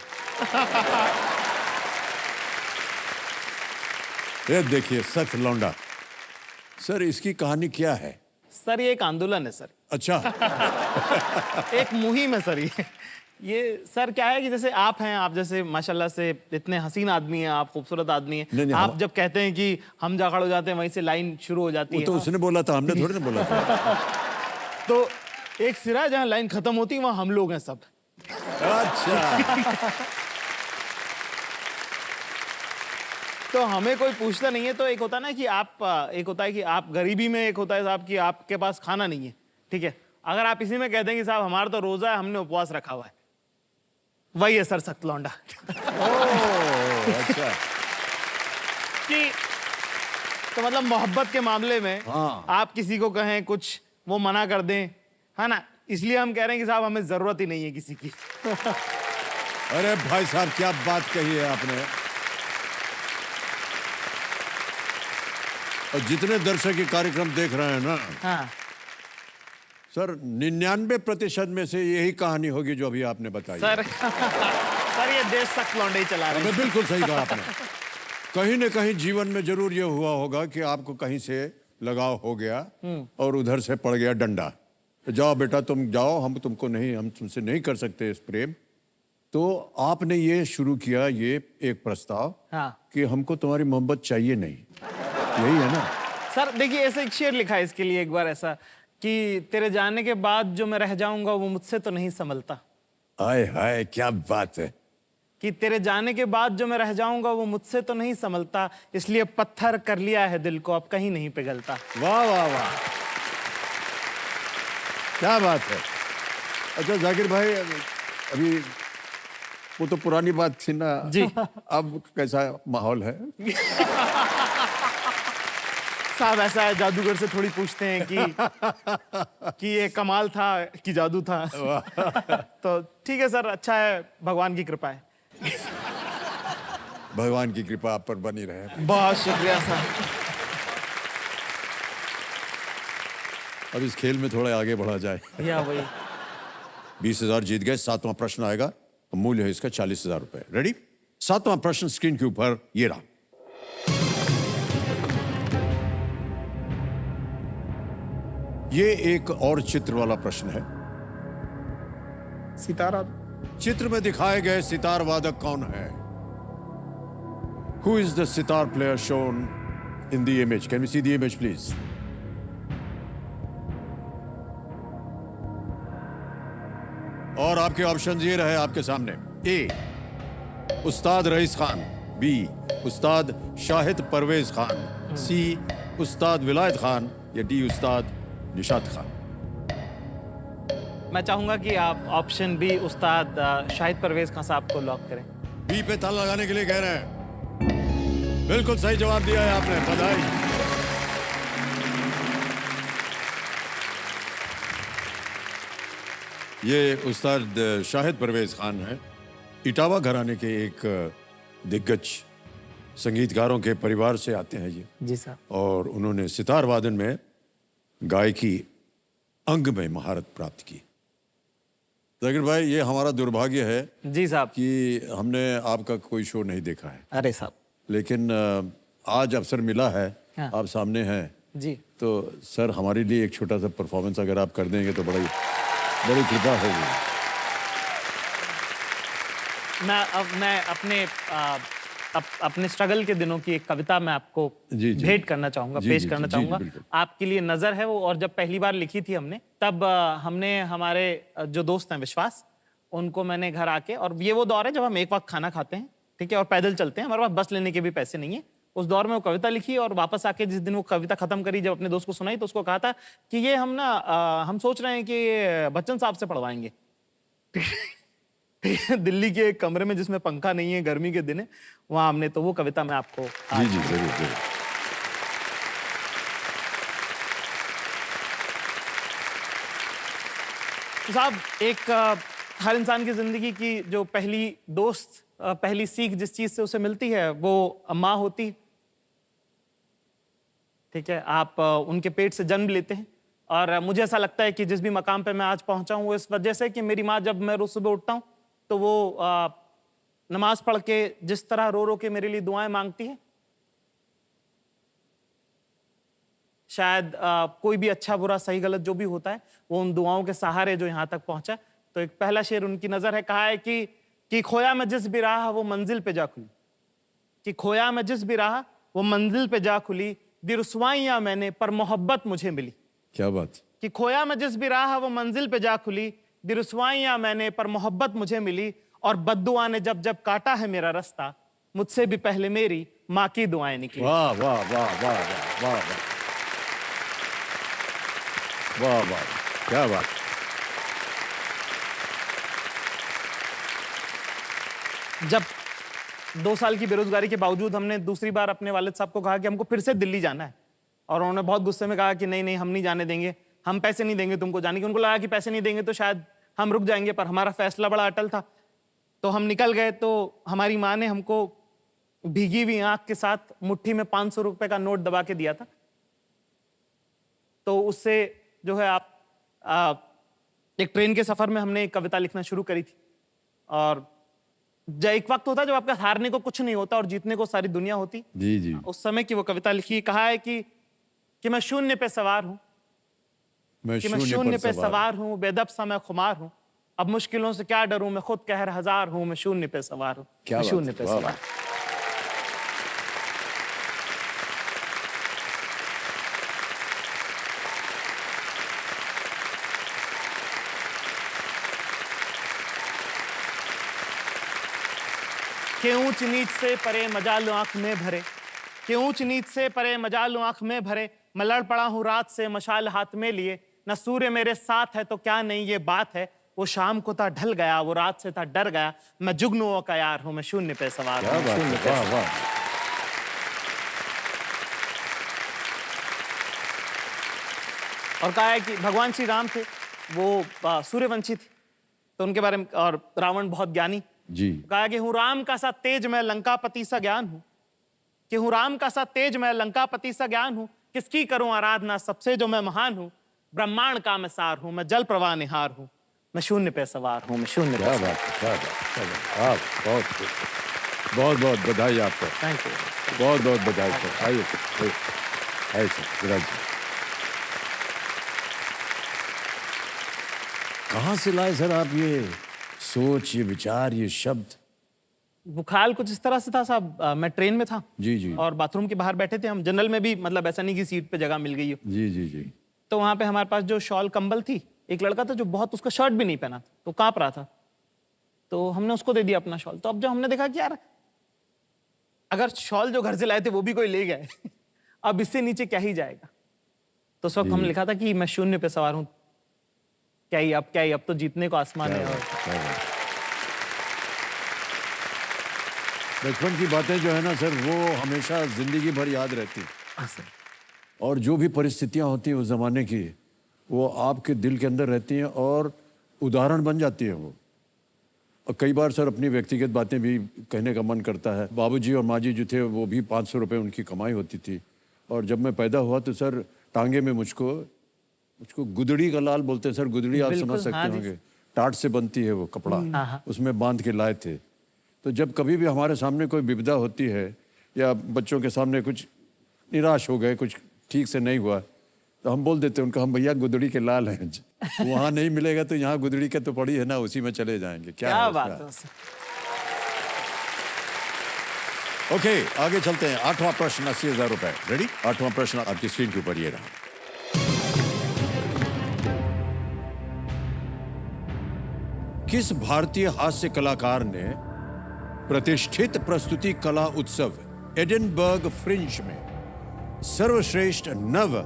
ये देखिए, सख्त लौंडा। सर इसकी कहानी क्या है? सर ये एक आंदोलन है सर। अच्छा। एक मुहिम है सर ये सर क्या है कि जैसे आप हैं, आप जैसे माशाल्लाह से इतने हसीन आदमी हैं, आप खूबसूरत आदमी हैं। आप जब कहते हैं कि हम जा खड़े हो जाते हैं, वहीं से लाइन शुरू हो जाती है। तो उसने बोला था, हमने थोड़ी ना बोला था। तो एक सिरा जहाँ लाइन खत्म होती है, वहाँ हम लोग हैं सब। अच्छा। तो हमें कोई पूछता नहीं है। तो एक होता है ना कि आप, एक होता है कि आप गरीबी में, एक होता है साहब कि आपके पास खाना नहीं है, ठीक है। अगर आप इसी में कहते हैं कि साहब हमारा तो रोजा है, हमने उपवास रखा हुआ है, वही है सर सख्त लौंडा। अच्छा। कि तो मतलब मोहब्बत के मामले में आप किसी को कहें कुछ, वो मना कर दें, है ना, इसलिए हम कह रहे हैं कि साहब हमें जरूरत ही नहीं है किसी की। अरे भाई साहब, क्या बात कही है आपने। और जितने दर्शक ये कार्यक्रम देख रहे हैं ना, हाँ सर 99% में से यही कहानी होगी जो अभी आपने बताई सर। सर ये देश सख्त लौंडे ही चला रहे हैं। बिल्कुल सही कहा आपने। कहीं न कहीं जीवन में जरूर ये हुआ होगा कि आपको कहीं से लगाव हो गया और उधर से पड़ गया डंडा, जाओ बेटा तुम जाओ, हम तुमसे नहीं कर सकते इस प्रेम। तो आपने ये शुरू किया, ये एक प्रस्ताव, कि हमको तुम्हारी मोहब्बत चाहिए नहीं, यही है ना सर? देखिए ऐसे एक शेर लिखा है इसके लिए एक बार ऐसा कि तेरे जाने के बाद जो मैं रह जाऊंगा वो मुझसे तो नहीं संभलता। हाय हाय, क्या बात है। कि तेरे जाने के बाद जो मैं रह जाऊंगा वो मुझसे तो नहीं संभलता, इसलिए पत्थर कर लिया है दिल को, अब कहीं नहीं पिघलता। वाह वाह वाह, क्या बात है। अच्छा जाकिर भाई, अभी वो तो पुरानी बात थी ना जी। अब कैसा माहौल है? साहब ऐसा है, जादूगर से थोड़ी पूछते हैं कि ये कमाल था कि जादू था। तो ठीक है सर, अच्छा है, भगवान की कृपा है। भगवान की कृपा आप पर बनी रहे। बहुत शुक्रिया सर। अब इस खेल में थोड़ा आगे बढ़ा जाए। या वही 20,000 जीत गए। 7वां प्रश्न आएगा, मूल्य है इसका 40,000 रुपए। रेडी? 7वां प्रश्न स्क्रीन के ऊपर ये रहा। ये एक और चित्र वाला प्रश्न है। सितारा। चित्र में दिखाए गए सितार वादक कौन है? Who is the sitar player shown in the image? Can we see the image, please? और आपके ऑप्शन ये रहे आपके सामने। ए उस्ताद रईस खान, बी उस्ताद शाहिद परवेज खान, सी उस्ताद विलायत खान, या डी उस्ताद निशात खान। मैं चाहूंगा कि आप ऑप्शन बी उस्ताद शाहिद परवेज खान साहब को लॉक करें। बी पे ताला लगाने के लिए कह रहे हैं। बिल्कुल सही जवाब दिया है आपने, बधाई। ये उस्ताद शाहिद परवेज खान हैं। इटावा घराने के एक दिग्गज संगीतकारों के परिवार से आते हैं ये जी साहब। और उन्होंने सितार वादन में गायकी अंग में महारत प्राप्त की। जाकिर भाई, ये हमारा दुर्भाग्य है जी साहब कि हमने आपका कोई शो नहीं देखा है, अरे साहब लेकिन आज अवसर मिला है। हाँ। आप सामने हैं जी, तो सर हमारे लिए एक छोटा सा परफॉर्मेंस अगर आप कर देंगे तो बड़ी कृपा होगी। मैं अपने स्ट्रगल के दिनों की एक कविता मैं आपको भेंट करना चाहूंगा, पेश करना चाहूंगा। आपके लिए नजर है वो, और जब पहली बार लिखी थी हमने, तब हमने हमारे जो दोस्त हैं विश्वास, उनको मैंने घर आके, और ये वो दौर है जब हम एक वक्त खाना खाते हैं, ठीक है, और पैदल चलते हैं, हमारे पास बस लेने के भी पैसे नहीं है। उस दौर में वो कविता लिखी और वापस आके जिस दिन वो कविता खत्म करी, जब अपने दोस्त को सुनाई तो उसको कहा था कि ये हम सोच रहे हैं कि बच्चन साहब से पढ़वाएंगे। दिल्ली के एक कमरे में जिसमें पंखा नहीं है, गर्मी के दिन है, वहां हमने, तो वो कविता मैं आपको जी जी जरूर जरूर। तो साहब, एक हर इंसान की जिंदगी की जो पहली सीख जिस चीज से उसे मिलती है वो माँ होती, ठीक है। आप उनके पेट से जन्म लेते हैं, और मुझे ऐसा लगता है कि जिस भी मकाम पे मैं आज पहुंचा हूं वो इस वजह से कि मेरी माँ, जब मैं रोज सुबह उठता हूं तो वो नमाज पढ़ के जिस तरह रो रो के मेरे लिए दुआएं मांगती है, शायद कोई भी अच्छा बुरा सही गलत जो भी होता है वो उन दुआओं के सहारे जो यहाँ तक पहुंचा। तो एक पहला शेर उनकी नजर है, कहा है कि खोया मैं जिस भी राह वो मंजिल पे जा खुली, कि खोया मैं जिस भी राह वो मंजिल पे जा खुली, दी रुसवाइयां मैंने पर मोहब्बत मुझे मिली। क्या बात। कि खोया मैं जिस भी राह वो मंजिल पे जा खुली, दी रुसवाइयां मैंने पर मोहब्बत मुझे मिली, और बद्दुआ ने जब जब काटा है मेरा रास्ता, मुझसे भी पहले मेरी माँ की दुआएं निकली। वाह वाह वाह वाह वाह वाह वाह वाह, क्या बात। जब 2 साल की बेरोजगारी के बावजूद हमने दूसरी बार अपने वालिद साहब को कहा कि हमको फिर से दिल्ली जाना है, और उन्होंने बहुत गुस्से में कहा कि नहीं नहीं, हम नहीं जाने देंगे, हम पैसे नहीं देंगे तुमको जाने के। उनको लगा कि पैसे नहीं देंगे तो शायद हम रुक जाएंगे, पर हमारा फैसला बड़ा अटल था, तो हम निकल गए। तो हमारी माँ ने हमको भीगी हुई आंख के साथ मुट्ठी में 500 रुपए का नोट दबा के दिया था। तो उससे जो है एक ट्रेन के सफर में हमने एक कविता लिखना शुरू करी थी। और एक वक्त होता है जब आपका हारने को कुछ नहीं होता और जीतने को सारी दुनिया होती। जी जी। उस समय की वो कविता लिखी, कहा है कि मैं शून्य पे सवार हूं, कि मैं शून्य पे सवार हूं, बेदब सा मैं खुमार हूं, अब मुश्किलों से क्या डरूं, मैं खुद कहर हजार हूं, मैं शून्य पे सवार हूं, मैं शून्य पे सवार। कि ऊंच नीच से परे मजा लो आंख में भरे, कि ऊंच नीच से परे मजा लो आंख में भरे, मैं लड़ पड़ा हूं रात से मशाल हाथ में लिए, न सूर्य मेरे साथ है तो क्या नहीं ये बात है, वो शाम को था ढल गया, वो रात से था डर गया, मैं जुगनुओं का यार हूं, मैं शून्य पे सवार हूं, मैं शून्य पे वाह वाह। और कहा है कि भगवान श्री राम थे वो सूर्यवंशी थे, तो उनके बारे में, और रावण बहुत ज्ञानी जी। कहा कि हूं राम का सा तेज मैं लंकापति सा ज्ञान हूं, कि हूं राम का सा तेज मैं लंकापति सा ज्ञान हूं, किसकी करूं आराधना सबसे जो मैं महान हूं, ब्रह्मांड का मैं सार हूं, मैं जल प्रवाह निहार हूं, मैं शून्य पे सवार हूं, मैं शून्य पे क्या सवार बात है, क्या बात, क्या बात। आप बहुत बहुत बधाई आपको, थैंक यू। बहुत बहुत बधाई सर। आइए सर, आइए सर, विराज। कहाँ से लाए सर आप ये सोच, ये विचार, ये शब्द? बुखार कुछ इस तरह से था साहब, मैं ट्रेन में था जी जी और बाथरूम के बाहर बैठे थे हम, जनरल में भी, मतलब ऐसा नहीं कि सीट पे जगह मिल गई हो, जी जी जी। तो वहां पे हमारे पास जो शॉल कंबल थी, एक लड़का था जो बहुत, उसका शर्ट भी नहीं पहना था, तो कांप रहा था, तो हमने उसको दे दिया अपना शॉल। तो अब जब हमने देखा कि यार अगर शॉल जो घर से लाए थे वो भी कोई ले गए अब इससे नीचे क्या ही जाएगा, तो उस वक्त हमने लिखा था कि मैं शून्य पे सवार हूं, क्या ही अब तो जीतने को आसमान है। और बचपन की बातें जो है ना सर, वो हमेशा जिंदगी भर याद रहती हैं। और जो भी परिस्थितियां होती हैं उस जमाने की, वो आपके दिल के अंदर रहती हैं और उदाहरण बन जाती है वो। और कई बार सर अपनी व्यक्तिगत बातें भी कहने का मन करता है। बाबूजी और माँ जी जो थे वो भी 500 रुपये उनकी कमाई होती थी, और जब मैं पैदा हुआ तो सर टांगे में मुझको गुदड़ी का लाल बोलते हैं सर, गुदड़ी आप समझ सकते होंगे, टाट से बनती है वो कपड़ा, उसमें बांध के लाए थे। तो जब कभी भी हमारे सामने कोई विपदा होती है या बच्चों के सामने कुछ निराश हो गए, कुछ ठीक से नहीं हुआ, तो हम बोल देते हैं उनका, हम भैया गुदड़ी के लाल हैं, वहाँ नहीं मिलेगा तो यहाँ गुदड़ी के तो पड़ी है ना, उसी में चले जाएंगे। क्या बात है। ओके, आगे चलते हैं। 8वां प्रश्न 80,000 रुपए। रेडी? 8वां प्रश्न आपकी स्क्रीन के ऊपर ये रहा। किस भारतीय हास्य कलाकार ने प्रतिष्ठित प्रस्तुति कला उत्सव एडिनबर्ग फ्रिंज में सर्वश्रेष्ठ नव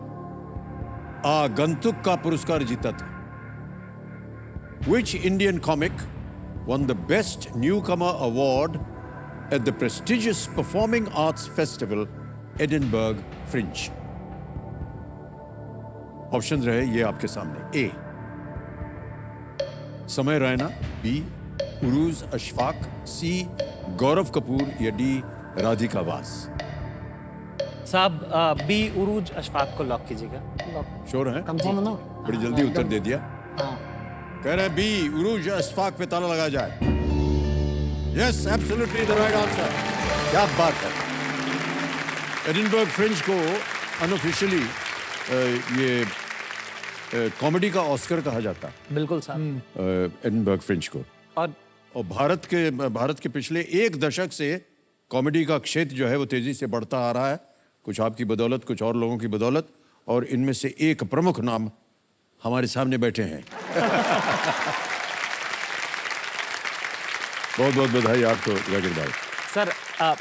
आगंतुक का पुरस्कार जीता था? Which Indian comic won the Best Newcomer Award at the prestigious Performing Arts Festival, Edinburgh Fringe? Options रहे ये आपके सामने। ए समय रैना, बी उरूज अशफाक, सी गौरव कपूर या डी राधिका वास। साहब बी उरूज अशफाक को लॉक कीजिएगा। श्योर हैं? कंफर्म है ना? बड़ी जल्दी उत्तर दे दिया। कह रहे हैं बी उरूज अशफाक पे ताला लगा जाए। Yes, absolutely the right answer. क्या बात है। एडिनबर्ग फ्रिंज को अनऑफिशियली ये कॉमेडी का ऑस्कर कहा जाता है। बिल्कुल साहब। एडिनबर्ग फ्रिंज को। और भारत के पिछले एक दशक से कॉमेडी का क्षेत्र जो है वो तेजी से बढ़ता आ रहा है, कुछ आपकी बदौलत, कुछ और लोगों की बदौलत, और इनमें से एक प्रमुख नाम हमारे सामने बैठे हैं। बहुत बहुत बधाई आपको जाकिर भाई। सर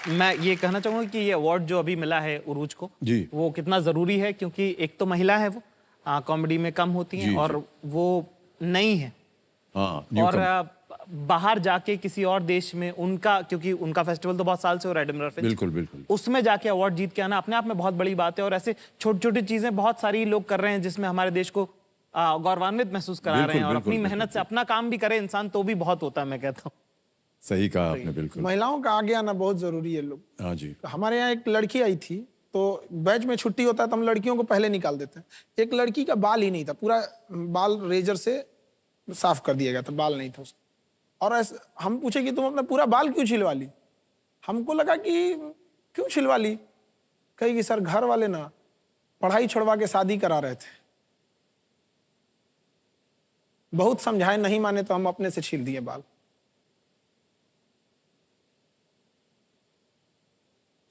मैं ये कहना चाहूँगा कि ये अवार्ड जो अभी मिला है उरूज को जी, वो कितना ज़रूरी है, क्योंकि एक तो महिला है वो, कॉमेडी में कम होती हैं, और वो नई है, और बाहर जाके किसी और देश में उनका, क्योंकि उनका फेस्टिवल तो बहुत साल से हो रहा है एडिनबर्ग फ्रिंज, बिल्कुल बिल्कुल, उसमें जाके अवार्ड जीत के आना अपने आप में बहुत बड़ी बात है। और ऐसे छोटी छोटी चीजें बहुत सारी लोग कर रहे हैं जिसमें हमारे देश को गौरवान्वित महसूस करा रहे हैं, और अपनी मेहनत से अपना काम भी करे इंसान तो भी बहुत होता है, मैं कहता हूँ। सही कहा आपने, बिल्कुल। महिलाओं का आगे आना बहुत जरूरी है लोग। हाँ जी। हमारे यहाँ एक लड़की आई थी, तो बैच में छुट्टी होता है तो हम लड़कियों को पहले निकाल देते हैं। एक लड़की का बाल ही नहीं था, पूरा बाल रेजर से साफ कर दिया गया था, बाल नहीं था उसका। और ऐसे हम पूछे कि तुम अपना पूरा बाल क्यों छिलवा ली? हमको लगा कि क्यों छिलवा ली, कहेगी सर घर वाले ना पढ़ाई छोड़वा के शादी करा रहे थे, बहुत समझाए नहीं माने तो हम अपने से छील दिए बाल।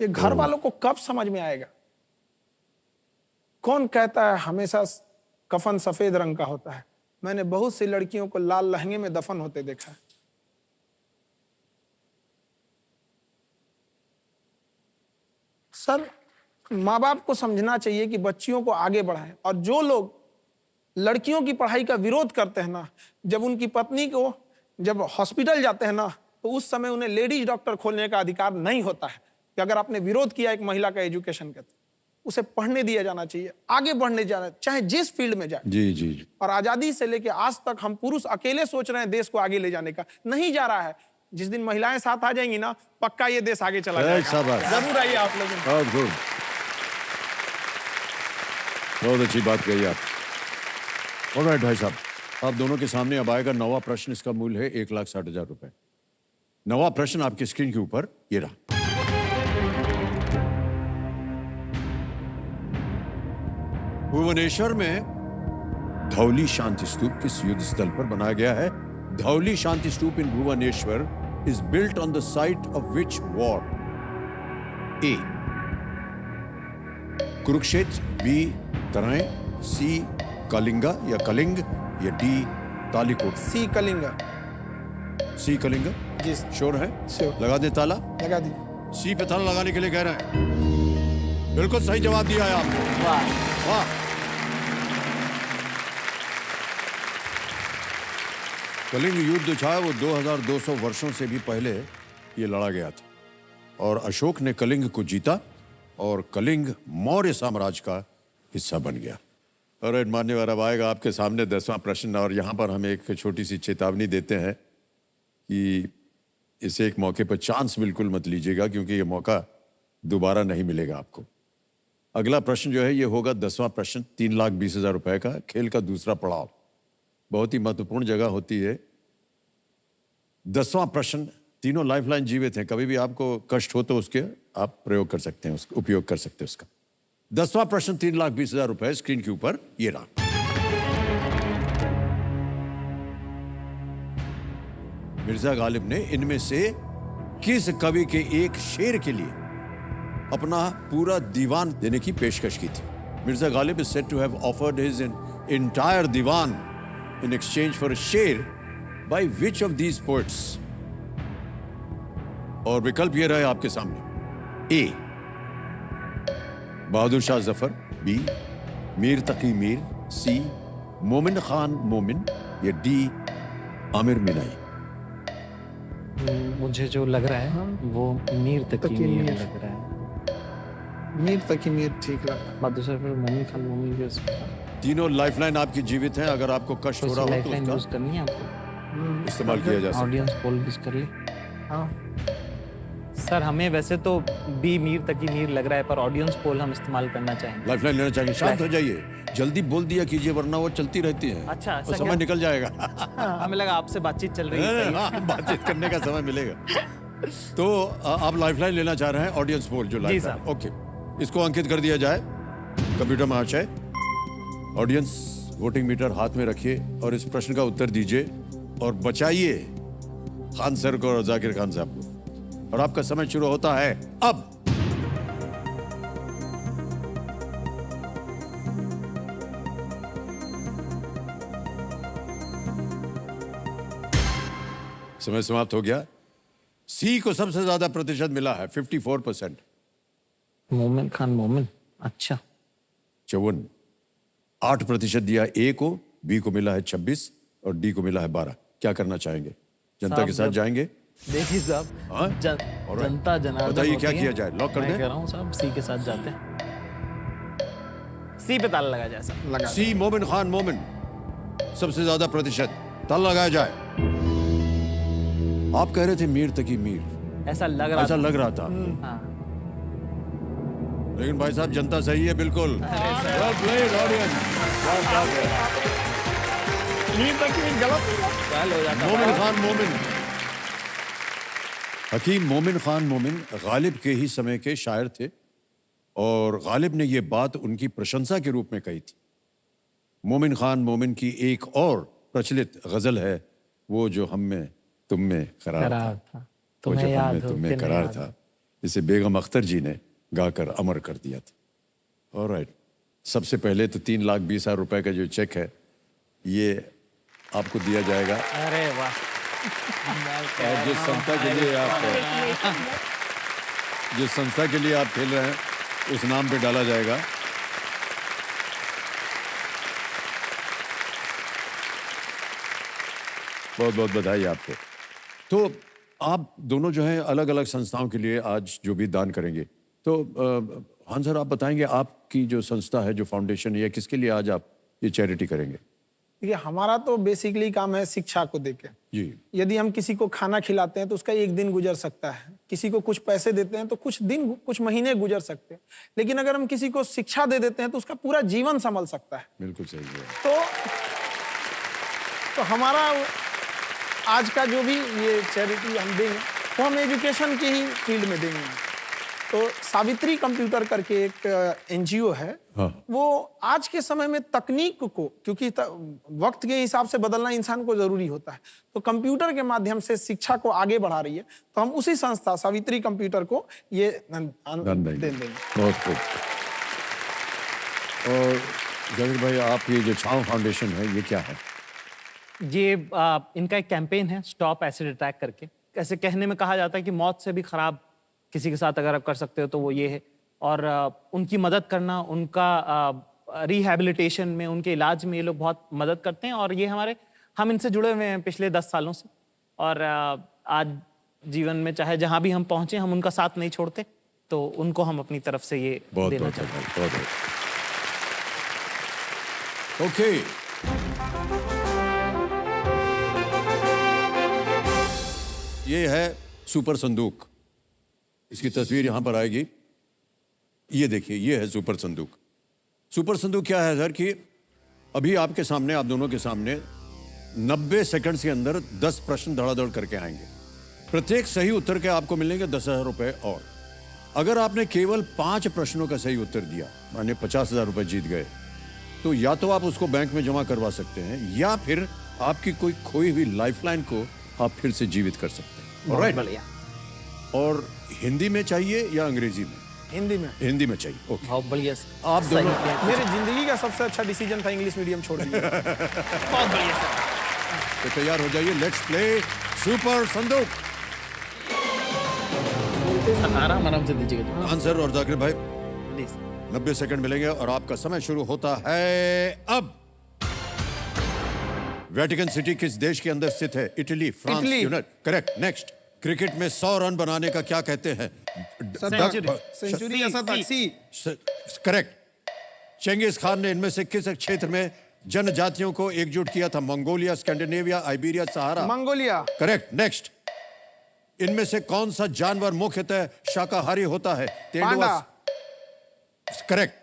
ये घर वालों को कब समझ में आएगा? कौन कहता है हमेशा कफन सफेद रंग का होता है? मैंने बहुत सी लड़कियों को लाल लहंगे में दफन होते देखा है। सर, माँ बाप को समझना चाहिए कि बच्चियों को आगे बढ़ाएं, और जो लोग लड़कियों की पढ़ाई का विरोध करते हैं ना, जब उनकी पत्नी को जब हॉस्पिटल जाते हैं ना, तो उस समय उन्हें लेडीज डॉक्टर खोलने का अधिकार नहीं होता है। कि अगर आपने विरोध किया एक महिला का एजुकेशन का, उसे पढ़ने दिया जाना चाहिए, आगे बढ़ने जाना, चाहे जिस फील्ड में जाए। जी जी जी। और आजादी से लेके आज तक हम पुरुष अकेले सोच रहे हैं देश को आगे ले जाने का, नहीं जा रहा है। जिस दिन महिलाएं साथ आ जाएंगी ना, पक्का ये देश आगे चला जाएगा। जरूर आइए आप लोग। बहुत गुड, बहुत अच्छी बात कही आप। ऑलराइट भाई साहब, आप दोनों के सामने अब आएगा नवा प्रश्न। इसका मूल्य है 1,60,000 रुपए। नवा प्रश्न आपकी स्क्रीन के ऊपर ये रहा। भुवनेश्वर में धौली शांति स्तूप किस युद्ध स्थल पर बनाया गया है? धौली शांति स्तूप इन Bhubaneswar is built on the site of which war? A. Kurukshetra, B. Tarain, C. Kalinga या कलिंग, या D. तालिकोट। सी कलिंगा। C. कलिंगा? जी श्योर है? श्योर। लगा दे ताला? लगा दी। C पे ताला लगाने के लिए कह रहे हैं। बिल्कुल सही जवाब दिया है आपने। वाह वाह। कलिंग युद्ध जो था वो 2200 वर्षों से भी पहले ये लड़ा गया था और अशोक ने कलिंग को जीता और कलिंग मौर्य साम्राज्य का हिस्सा बन गया। और मान्यवर, अब आएगा आपके सामने 10वां प्रश्न, और यहाँ पर हम एक छोटी सी चेतावनी देते हैं कि इसे एक मौके पर चांस बिल्कुल मत लीजिएगा, क्योंकि ये मौका दोबारा नहीं मिलेगा आपको। अगला प्रश्न जो है ये होगा 10वां प्रश्न, 3,20,000 रुपए का, खेल का दूसरा पड़ाव। बहुत ही महत्वपूर्ण जगह होती है। 10वां प्रश्न, तीनों लाइफलाइन जीवित हैं, कभी भी आपको कष्ट हो तो उसके आप प्रयोग कर सकते हैं, उसका उपयोग कर सकते हैं उसका। 10वां प्रश्न, 3,20,000 रुपए, स्क्रीन के ऊपर ये रहा। मिर्जा गालिब ने इनमें से किस कवि के एक शेर के लिए अपना पूरा दीवान देने की पेशकश की थी? Mirza Ghalib is said to have offered his entire Diwan in exchange for a शेर by which of these poets? और विकल्प ये रहे आपके सामने। ए. बहादुर शाह जफर, बी. मीर तकी मीर, सी. मोमिन खान मोमिन, या डी. आमिर मिनाई। मुझे जो लग रहा है वो मीर तकी मीर लग रहा है। मीर तकी मीर ठीक लगा। बहादुर शाह जफर, मोमिन खान मोमिन के तीनों लाइफलाइन आपकी जीवित हैं। अगर आपको कष्ट हो रहा हो लाइफलाइन तो यूज उसका करनी है आपको, इस्तेमाल किया जा सकता है। ऑडियंस पोल यूज कर ले। हाँ सर, हमें वैसे तो बी मीर तकी मीर लग रहा है, पर ऑडियंस पोल हम इस्तेमाल करना चाहेंगे। लाइफलाइन लेना चाहिए। शांत हो जाइए, जल्दी बोल दिया कीजिए वरना वो चलती रहती है। अच्छा, वो ऐसा समय क्या? निकल जाएगा। हमें लगा आपसे बातचीत चल रही है। हाँ, बातचीत करने का समय मिलेगा। तो आप लाइफलाइन लेना चाह रहे हैं, ऑडियंस पोल जो लाइफलाइन। ओके, इसको अंकित कर दिया जाए कंप्यूटर महाशय। ऑडियंस वोटिंग मीटर हाथ में रखिए और इस प्रश्न का उत्तर दीजिए और बचाइए खान सर को और जाकिर खान साहब को। और आपका समय शुरू होता है अब। समय समाप्त हो गया। सी को सबसे ज्यादा प्रतिशत मिला है, 54%। मोमिन खान मोमिन, अच्छा। 54। 8% दिया ए को, बी को मिला है 26 और डी को मिला है 12। क्या करना चाहेंगे? जनता के साथ जाएंगे? देखिए साहब, हाँ? जनता जनार्दन बताइए होती क्या है। किया जाए? लॉक कर मैं दें? कह रहा हूँ साहब, सी के साथ जाते हैं। सी पे ताला लगाया जाए साहब। लगा। सी मोमिन खान मोमिन, सबसे ज्यादा प्रतिशत, ताला लगाया जाए। आप कह रहे थे मीर तकी मीर, ऐसा लग रहा ऐसा लग रहा था। हाँ। लेकिन भाई साहब जनता सही है बिल्कुल। Well played, audience. मीर तकी मीर गलत हो जाता मोमिन खान मोमिन। हकीम मोमिन खान मोमिन गालिब के ही समय के शायर थे और गालिब ने ये बात उनकी प्रशंसा के रूप में कही थी। मोमिन खान मोमिन की एक और प्रचलित गजल है, वो जो हम में तुम में करार था, था। वो जो तुम्हें हम याद में हो तुम कि में नहीं करार याद? था, जिसे बेगम अख्तर जी ने गाकर अमर कर दिया था। ऑलराइट, सबसे पहले तो 3,20,000 रुपए का जो चेक है ये आपको दिया जाएगा। अरे वाह। और जिस संस्था के लिए आप खेल रहे हैं उस नाम पे डाला जाएगा। बहुत बहुत बधाई आपको। तो आप दोनों जो हैं अलग अलग संस्थाओं के लिए आज जो भी दान करेंगे, तो हाँ सर, आप बताएंगे आपकी जो संस्था है, जो फाउंडेशन है, किसके लिए आज आप ये चैरिटी करेंगे? देखिए, हमारा तो बेसिकली काम है शिक्षा को देके। जी। यदि हम किसी को खाना खिलाते हैं तो उसका एक दिन गुजर सकता है, किसी को कुछ पैसे देते हैं तो कुछ दिन कुछ महीने गुजर सकते हैं, लेकिन अगर हम किसी को शिक्षा दे देते हैं तो उसका पूरा जीवन संभल सकता है। बिल्कुल सही है। तो हमारा आज का जो भी ये चैरिटी हम देंगे वो हम एजुकेशन के ही फील्ड में देंगे। तो सावित्री कंप्यूटर करके एक एनजीओ है। हाँ। वो आज के समय में तकनीक को, क्योंकि वक्त के हिसाब से बदलना इंसान को जरूरी होता है, तो कंप्यूटर के माध्यम से शिक्षा को आगे बढ़ा रही है। तो हम उसी संस्था सावित्री कंप्यूटर को ये दान देंगे। बहुत खूब। और जाकिर भाई, आपकी जो छाँव फाउंडेशन है, ये क्या है? ये इनका एक कैंपेन है, स्टॉप एसिड अटैक करके। ऐसे कहने में कहा जाता है कि मौत से भी खराब किसी के साथ अगर आप कर सकते हो तो वो ये है। और उनकी मदद करना, उनका रिहैबिलिटेशन में, उनके इलाज में ये लोग बहुत मदद करते हैं। और ये हम इनसे जुड़े हुए हैं पिछले 10 सालों से। और आज जीवन में चाहे जहाँ भी हम पहुँचे, हम उनका साथ नहीं छोड़ते, तो उनको हम अपनी तरफ से ये देना चाहते हैं। बहुत। ओके, ये है सुपर संदूक। इसकी तस्वीर यहां पर आएगी। ये देखिए, ये है सुपर संदूक। सुपर संदूक क्या है सर कि अभी आपके सामने, आप दोनों के सामने 90 सेकंड्स के अंदर 10 प्रश्न धड़ाधड़ करके आएंगे। प्रत्येक सही उत्तर के आपको मिलेंगे 10,000 रुपए। और अगर आपने केवल 5 प्रश्नों का सही उत्तर दिया, माने 50,000 रुपए जीत गए, तो या तो आप उसको बैंक में जमा करवा सकते हैं, या फिर आपकी कोई खोई हुई लाइफलाइन को आप फिर से जीवित कर सकते हैं। बहुत बढ़िया। और हिंदी में चाहिए या अंग्रेजी में? हिंदी में। हिंदी में चाहिए। ओके, बहुत बढ़िया। आप दोनों। मेरी जिंदगी का सबसे अच्छा डिसीजन था इंग्लिश मीडियम छोड़ दिया। बहुत बढ़िया सर। तो तैयार हो जाइए, लेट्स प्ले सुपर संदूक। आराम से दीजिएगा। आंसर और जाकिर भाई, प्लीज। 90 सेकंड मिलेंगे और आपका समय शुरू होता है अब। वेटिकन सिटी किस देश के अंदर स्थित है? Italy, France, Italy. United. Correct. Next. Cricket में 100 रन बनाने का क्या कहते हैं? सेंचुरी या शतक? करेक्ट। चेंगिस खान ने इनमें से किस क्षेत्र में जनजातियों को एकजुट किया था? मंगोलिया, स्कैंडिनेविया, आइबेरिया, सहारा? मंगोलिया। करेक्ट। नेक्स्ट। इनमें से कौन सा जानवर मुख्यतः शाकाहारी होता है? पांडा। करेक्ट।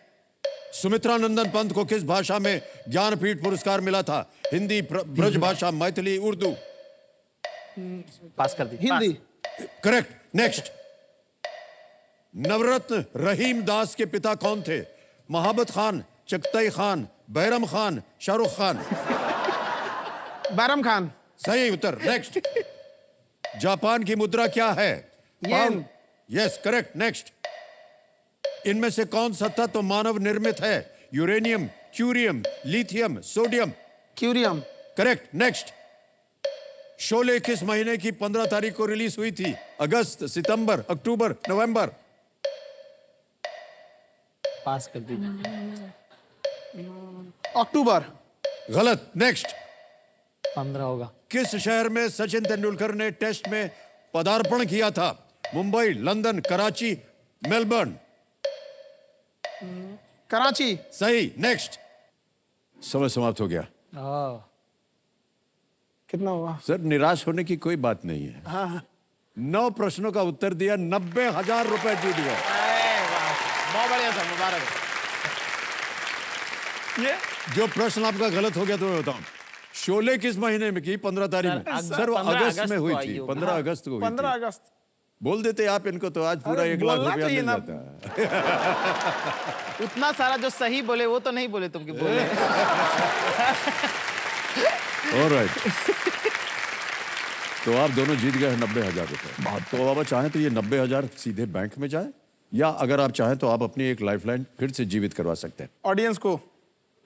सुमित्रा नंदन पंत को किस भाषा में ज्ञानपीठ पुरस्कार मिला था? हिंदी, ब्रज भाषा, मैथिली, उर्दू? पास कर दी। हिंदी। करेक्ट। नेक्स्ट। नवरत्न रहीम दास के पिता कौन थे? महाबत खान, चगताई खान, बैरम खान, शाहरुख खान? बैरम खान। सही उत्तर। नेक्स्ट। जापान की मुद्रा क्या है? येन। Yes, correct. नेक्स्ट। इनमें से कौन सा तत्व मानव निर्मित है? Uranium, curium, lithium, sodium? Curium. Correct. Next. Sholay किस महीने की 15 तारीख को रिलीज हुई थी? अगस्त, सितंबर, अक्टूबर, नवंबर? पास कर दीजिए। अक्टूबर। गलत। नेक्स्ट। 15 होगा। किस शहर में सचिन तेंदुलकर ने टेस्ट में पदार्पण किया था? Mumbai, London, Karachi, Melbourne? कराची। सही। नेक्स्ट। समय समाप्त हो गया। कितना हुआ सर, निराश होने की कोई बात नहीं है। हाँ। 9 प्रश्नों का उत्तर दिया, 90,000 रुपए जीत गए। बहुत बढ़िया सर, मुबारक। ये जो प्रश्न आपका गलत हो गया तो मैं बताऊं। शोले किस महीने में की? 15 तारीख में। सर, वो 15 अगस्त में को हुई आई थी। होगी। 15 अगस्त को हुई 15 थी। अगस्त। बोल देते आप इनको तो आज पूरा अरे 1 लाख बोलना रुपया चाहिए मिल ना। जाता है। उतना सारा जो सही बोले वो तो नहीं बोले तुम, कि बोले। ऑलराइट। तो आप दोनों जीत गए 90,000 रुपए। तो अब चाहें तो ये 90,000 सीधे बैंक में जाए, या अगर आप चाहें तो आप अपनी एक लाइफलाइन फिर से जीवित करवा सकते हैं। ऑडियंस को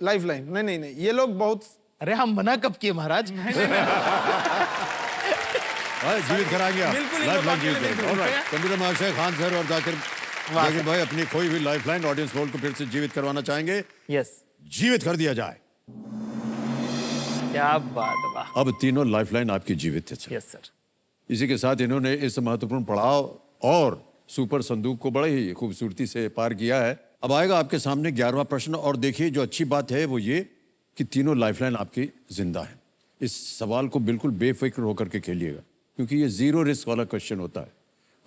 लाइफलाइन? नहीं, ये लोग बहुत। अरे हम मना कब किए महाराज? जीवित कराएंगे आप। बिल्कुल, लाइफलाइन जीवित करेंगे। ऑलराइट। कंप्यूटर महाशय, खान सर और जाकिर जाकिर भाई अपनी खोई हुई लाइफलाइन ऑडियंस पोल को फिर से जीवित करवाना चाहेंगे? यस, जीवित कर दिया जाए। क्या बात है, वाह। अब तीनों लाइफलाइन आपकी जीवित है सर। Yes sir. इसी के साथ इन्होंने इस महत्वपूर्ण पड़ाव और सुपर संदूक को बड़े ही खूबसूरती से पार किया है। अब आएगा आपके सामने 11वां प्रश्न, और देखिए जो अच्छी बात है वो ये कि तीनों लाइफलाइन आपकी जिंदा है। इस सवाल को बिल्कुल बेफिक्र होकर के खेलिएगा, क्योंकि ये जीरो रिस्क वाला क्वेश्चन होता है।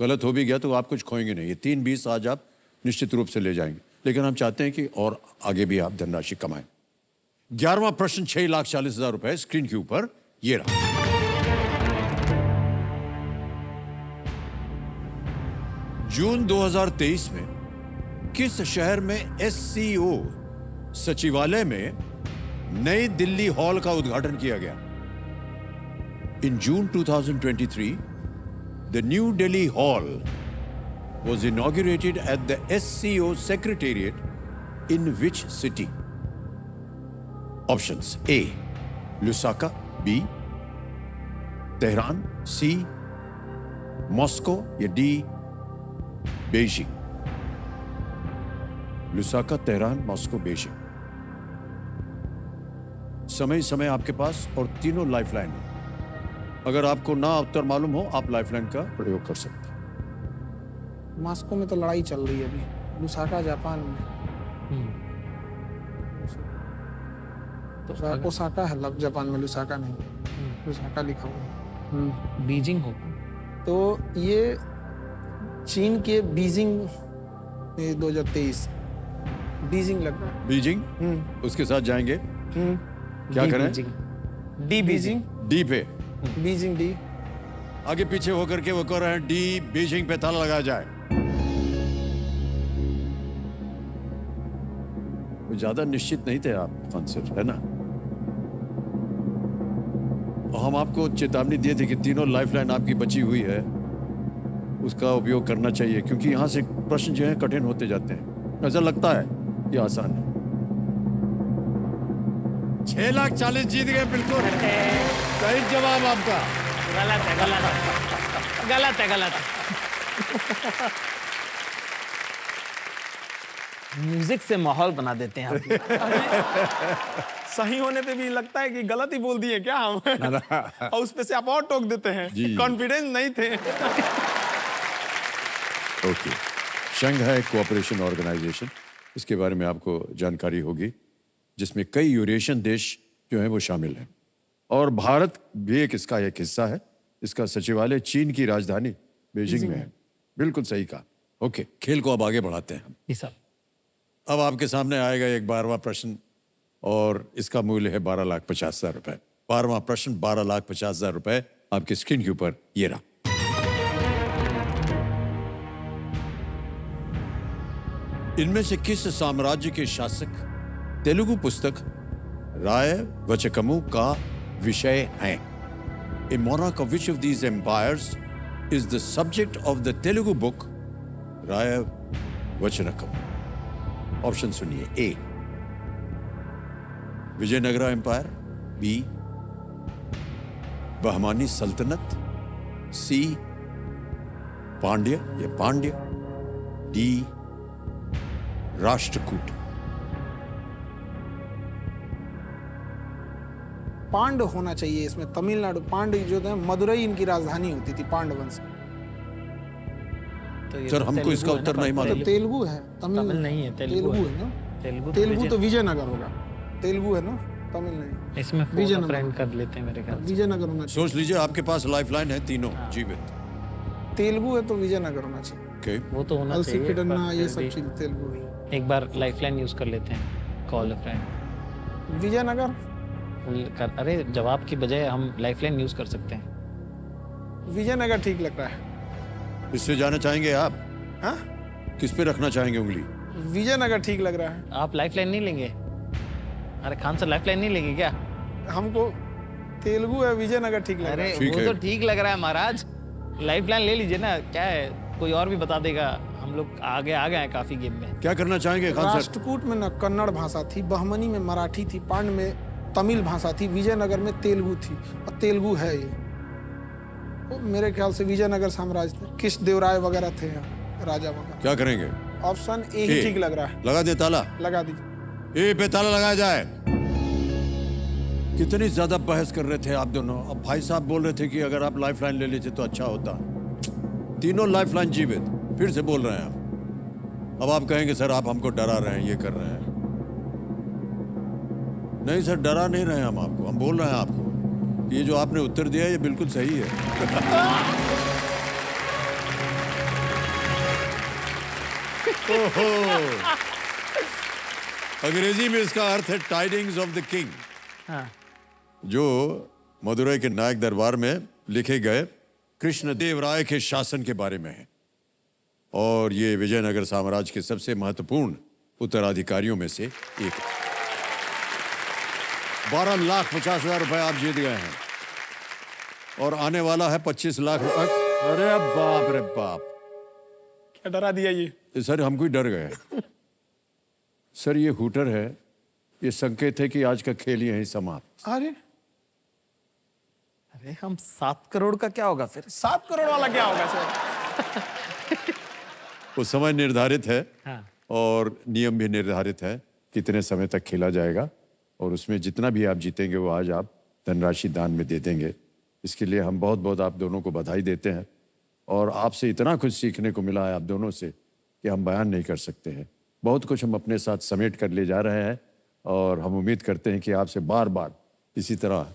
गलत हो भी गया तो आप कुछ खोएंगे नहीं। ये 3-20 आज आप निश्चित रूप से ले जाएंगे, लेकिन हम चाहते हैं कि और आगे भी आप धनराशि कमाएं। 11वां प्रश्न 6,40,000 रुपए स्क्रीन के ऊपर ये रहा। जून 2023 में किस शहर में SCO सचिवालय में नई दिल्ली हॉल का उद्घाटन किया गया? इन जून 2023 the new Delhi hall was inaugurated at the SCO secretariat in which city? Options: A. Lusaka, B. Tehran, C. Moscow या D. Beijing. Lusaka, Tehran, Moscow, Beijing. समय आपके पास और तीनों लाइफलाइन है। अगर आपको ना उत्तर मालूम हो आप लाइफलाइन का प्रयोग कर सकते हैं। मॉस्को में तो लड़ाई चल रही है अभी, लुसाका जापान में, तो ओसाका है लग जापान में, लुसाका नहीं, लुसाका लिखा हुआ है। बीजिंग हो तो ये चीन के बीजिंग 2023 बीजिंग लग रहा है। बीजिंग उसके साथ जाएंगे। क्या करें? डी बीजिंग, डी पे बीजिंग, डी आगे पीछे होकर के वो कर रहे हैं। डी बीजिंग पे ताला लगाया जाए। ज्यादा निश्चित नहीं थे आप आंसर, है ना? हम आपको चेतावनी दिए थे कि तीनों लाइफलाइन आपकी बची हुई है, उसका उपयोग करना चाहिए, क्योंकि यहाँ से प्रश्न जो है कठिन होते जाते हैं। ऐसा लगता है ये आसान है। 6,40,000 जीत गए बिल्कुल। सही जवाब आपका। गलत है, गलत है, गलत है, गलत है। म्यूजिक से माहौल बना देते हैं आप। सही होने पे भी लगता है कि गलत ही बोल दिए क्या हम, और उस पे से आप और टोक देते हैं। कॉन्फिडेंस नहीं थे। ओके, शंघाई कोऑपरेशन ऑर्गेनाइजेशन, इसके बारे में आपको जानकारी होगी, जिसमें कई यूरेशियन देश जो हैं वो शामिल हैं, और भारत भी इसका एक हिस्सा है। इसका सचिवालय चीन की राजधानी बीजिंग में है। बिल्कुल सही कहा। ओके, खेल को अब आगे बढ़ाते हैं हम। जी साहब। अब आपके सामने आएगा एक 12वां प्रश्न, और इसका मूल्य है 12,50,000 रुपए। 12वां प्रश्न 12,50,000 रुपए आपकी स्क्रीन के ऊपर ये रहा। इनमें से किस साम्राज्य के शासक तेलुगु पुस्तक राय वचकमु का विषय हैं? A monarch of which of these empires is the subject of the Telugu book Raya Vachanakam? Option सुनिए। ए विजयनगरा एम्पायर, बी बहमानी सल्तनत, सी पांड्य या पांड्य, डी राष्ट्रकूट। पांड होना चाहिए इसमें। तमिलनाडु पांड जो है, मदुरई इनकी राजधानी होती थी पांड वंश। सर हमको इसका उत्तर नहीं मालूम। तो तेलुगु है, तमिल नहीं है। तेलुगु है ना? तेलुगु तो विजयनगर होगा। तेलुगु है ना, तमिल नहीं। इसमें विजयनगर फ्रेंड कर लेते हैं मेरे ख्याल से। विजयनगर होना चाहिए। सोच लीजिए, आपके पास लाइफलाइन है तीनों जीवित। तेलुगु है तो विजयनगर होना चाहिए। Okay. वो तो होना चाहिए। अलसीपिडन्ना ये सब चीज तेलुगु है। एक बार लाइफलाइन यूज कर लेते हैं। Call a friend. विजयनगर। अरे जवाब की बजाय हम लाइफलाइन यूज कर सकते हैं। विजयनगर ठीक लग रहा है। इससे जाना चाहेंगे आप? हाँ? किस पे रखना चाहेंगे उंगली? विजयनगर ठीक लग रहा है। आप लाइफलाइन नहीं लेंगे? अरे खान सर लाइफलाइन नहीं लेंगे क्या? हमको तेलुगु है, विजयनगर ठीक लग रहा है। अरे वो तो ठीक लग रहा है महाराज, लाइफलाइन ले लीजिए ना। क्या है, कोई और भी बता देगा। हम लोग आगे आ गए हैं काफी गेम में। क्या करना चाहेंगे खान सर? राष्ट्रकूट में न कन्नड़ भाषा थी, बहमनी में मराठी थी, पांड में तमिल भाषा थी, विजयनगर में तेलुगु थी, और तेलुगु है ये। तो मेरे ख्याल से विजयनगर साम्राज्य थे, कृष्ण देवराय वगैरह थे यहाँ, राजा मका। क्या करेंगे? ऑप्शन ए ही ठीक लग रहा है। लगा दे ताला। लगा दीजिए। ए पे ताला लगाया जाए। कितनी ज्यादा बहस कर रहे थे आप दोनों। अब भाई साहब बोल रहे थे कि अगर आप लाइफ लाइन ले लेते तो अच्छा होता। तीनों लाइफ लाइन जीवित। फिर से बोल रहे हैं आप। अब आप कहेंगे सर आप हमको डरा रहे हैं, ये कर रहे हैं। नहीं सर, डरा नहीं रहे हैं हम आपको। हम बोल रहे हैं आपको कि ये जो आपने उत्तर दिया ये बिल्कुल सही है। ओहो। अंग्रेजी में इसका अर्थ है टाइडिंग्स ऑफ द किंग, जो मदुरई के नायक दरबार में लिखे गए कृष्णदेव राय के शासन के बारे में है। और ये विजयनगर साम्राज्य के सबसे महत्वपूर्ण उत्तराधिकारियों में से एक है। 12,50,000 रुपए आप जीत गए हैं और आने वाला है 25 लाख रुपए। अरे बाप रे बाप, क्या डरा दिया ये? सर हमको ही डर गए। सर ये हूटर है, ये संकेत है कि आज का खेल यहीं समाप्त। अरे अरे हम 7 करोड़ का क्या होगा फिर? 7 करोड़ वाला क्या होगा सर? वो समय निर्धारित है हाँ। और नियम भी निर्धारित है कितने समय तक खेला जाएगा, और उसमें जितना भी आप जीतेंगे वो आज आप धनराशि दान में दे देंगे। इसके लिए हम बहुत बहुत आप दोनों को बधाई देते हैं और आपसे इतना कुछ सीखने को मिला है आप दोनों से कि हम बयान नहीं कर सकते हैं। बहुत कुछ हम अपने साथ समेट कर ले जा रहे हैं और हम उम्मीद करते हैं कि आपसे बार बार इसी तरह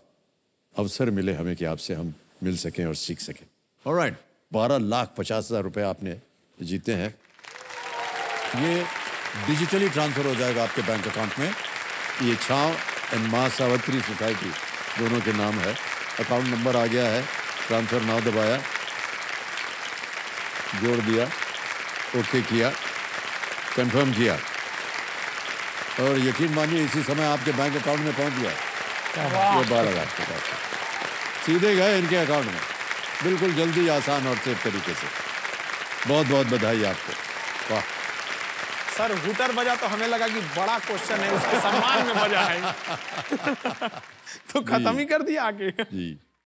अवसर मिले हमें कि आपसे हम मिल सकें और सीख सकें। ऑलराइट, 12,50,000 रुपए आपने जीते हैं। ये डिजिटली ट्रांसफर हो जाएगा आपके बैंक अकाउंट में। ये छाव एंड माँ सावित्री सोसाइटी दोनों के नाम है। अकाउंट नंबर आ गया है, ट्रांसफर नाउ दबाया, जोड़ दिया, ओके किया, कंफर्म किया और यकीन मानिए इसी समय आपके बैंक अकाउंट में पहुंच गया ये 12,50,000 सीधे गए इनके अकाउंट में, बिल्कुल जल्दी, आसान और सेफ तरीके से। बहुत बहुत बधाई आपको। वाह सर, हूटर बजा तो हमें लगा कि बड़ा क्वेश्चन है, उसके सम्मान में बजा है। तो खत्म ही कर दिया आके। जी।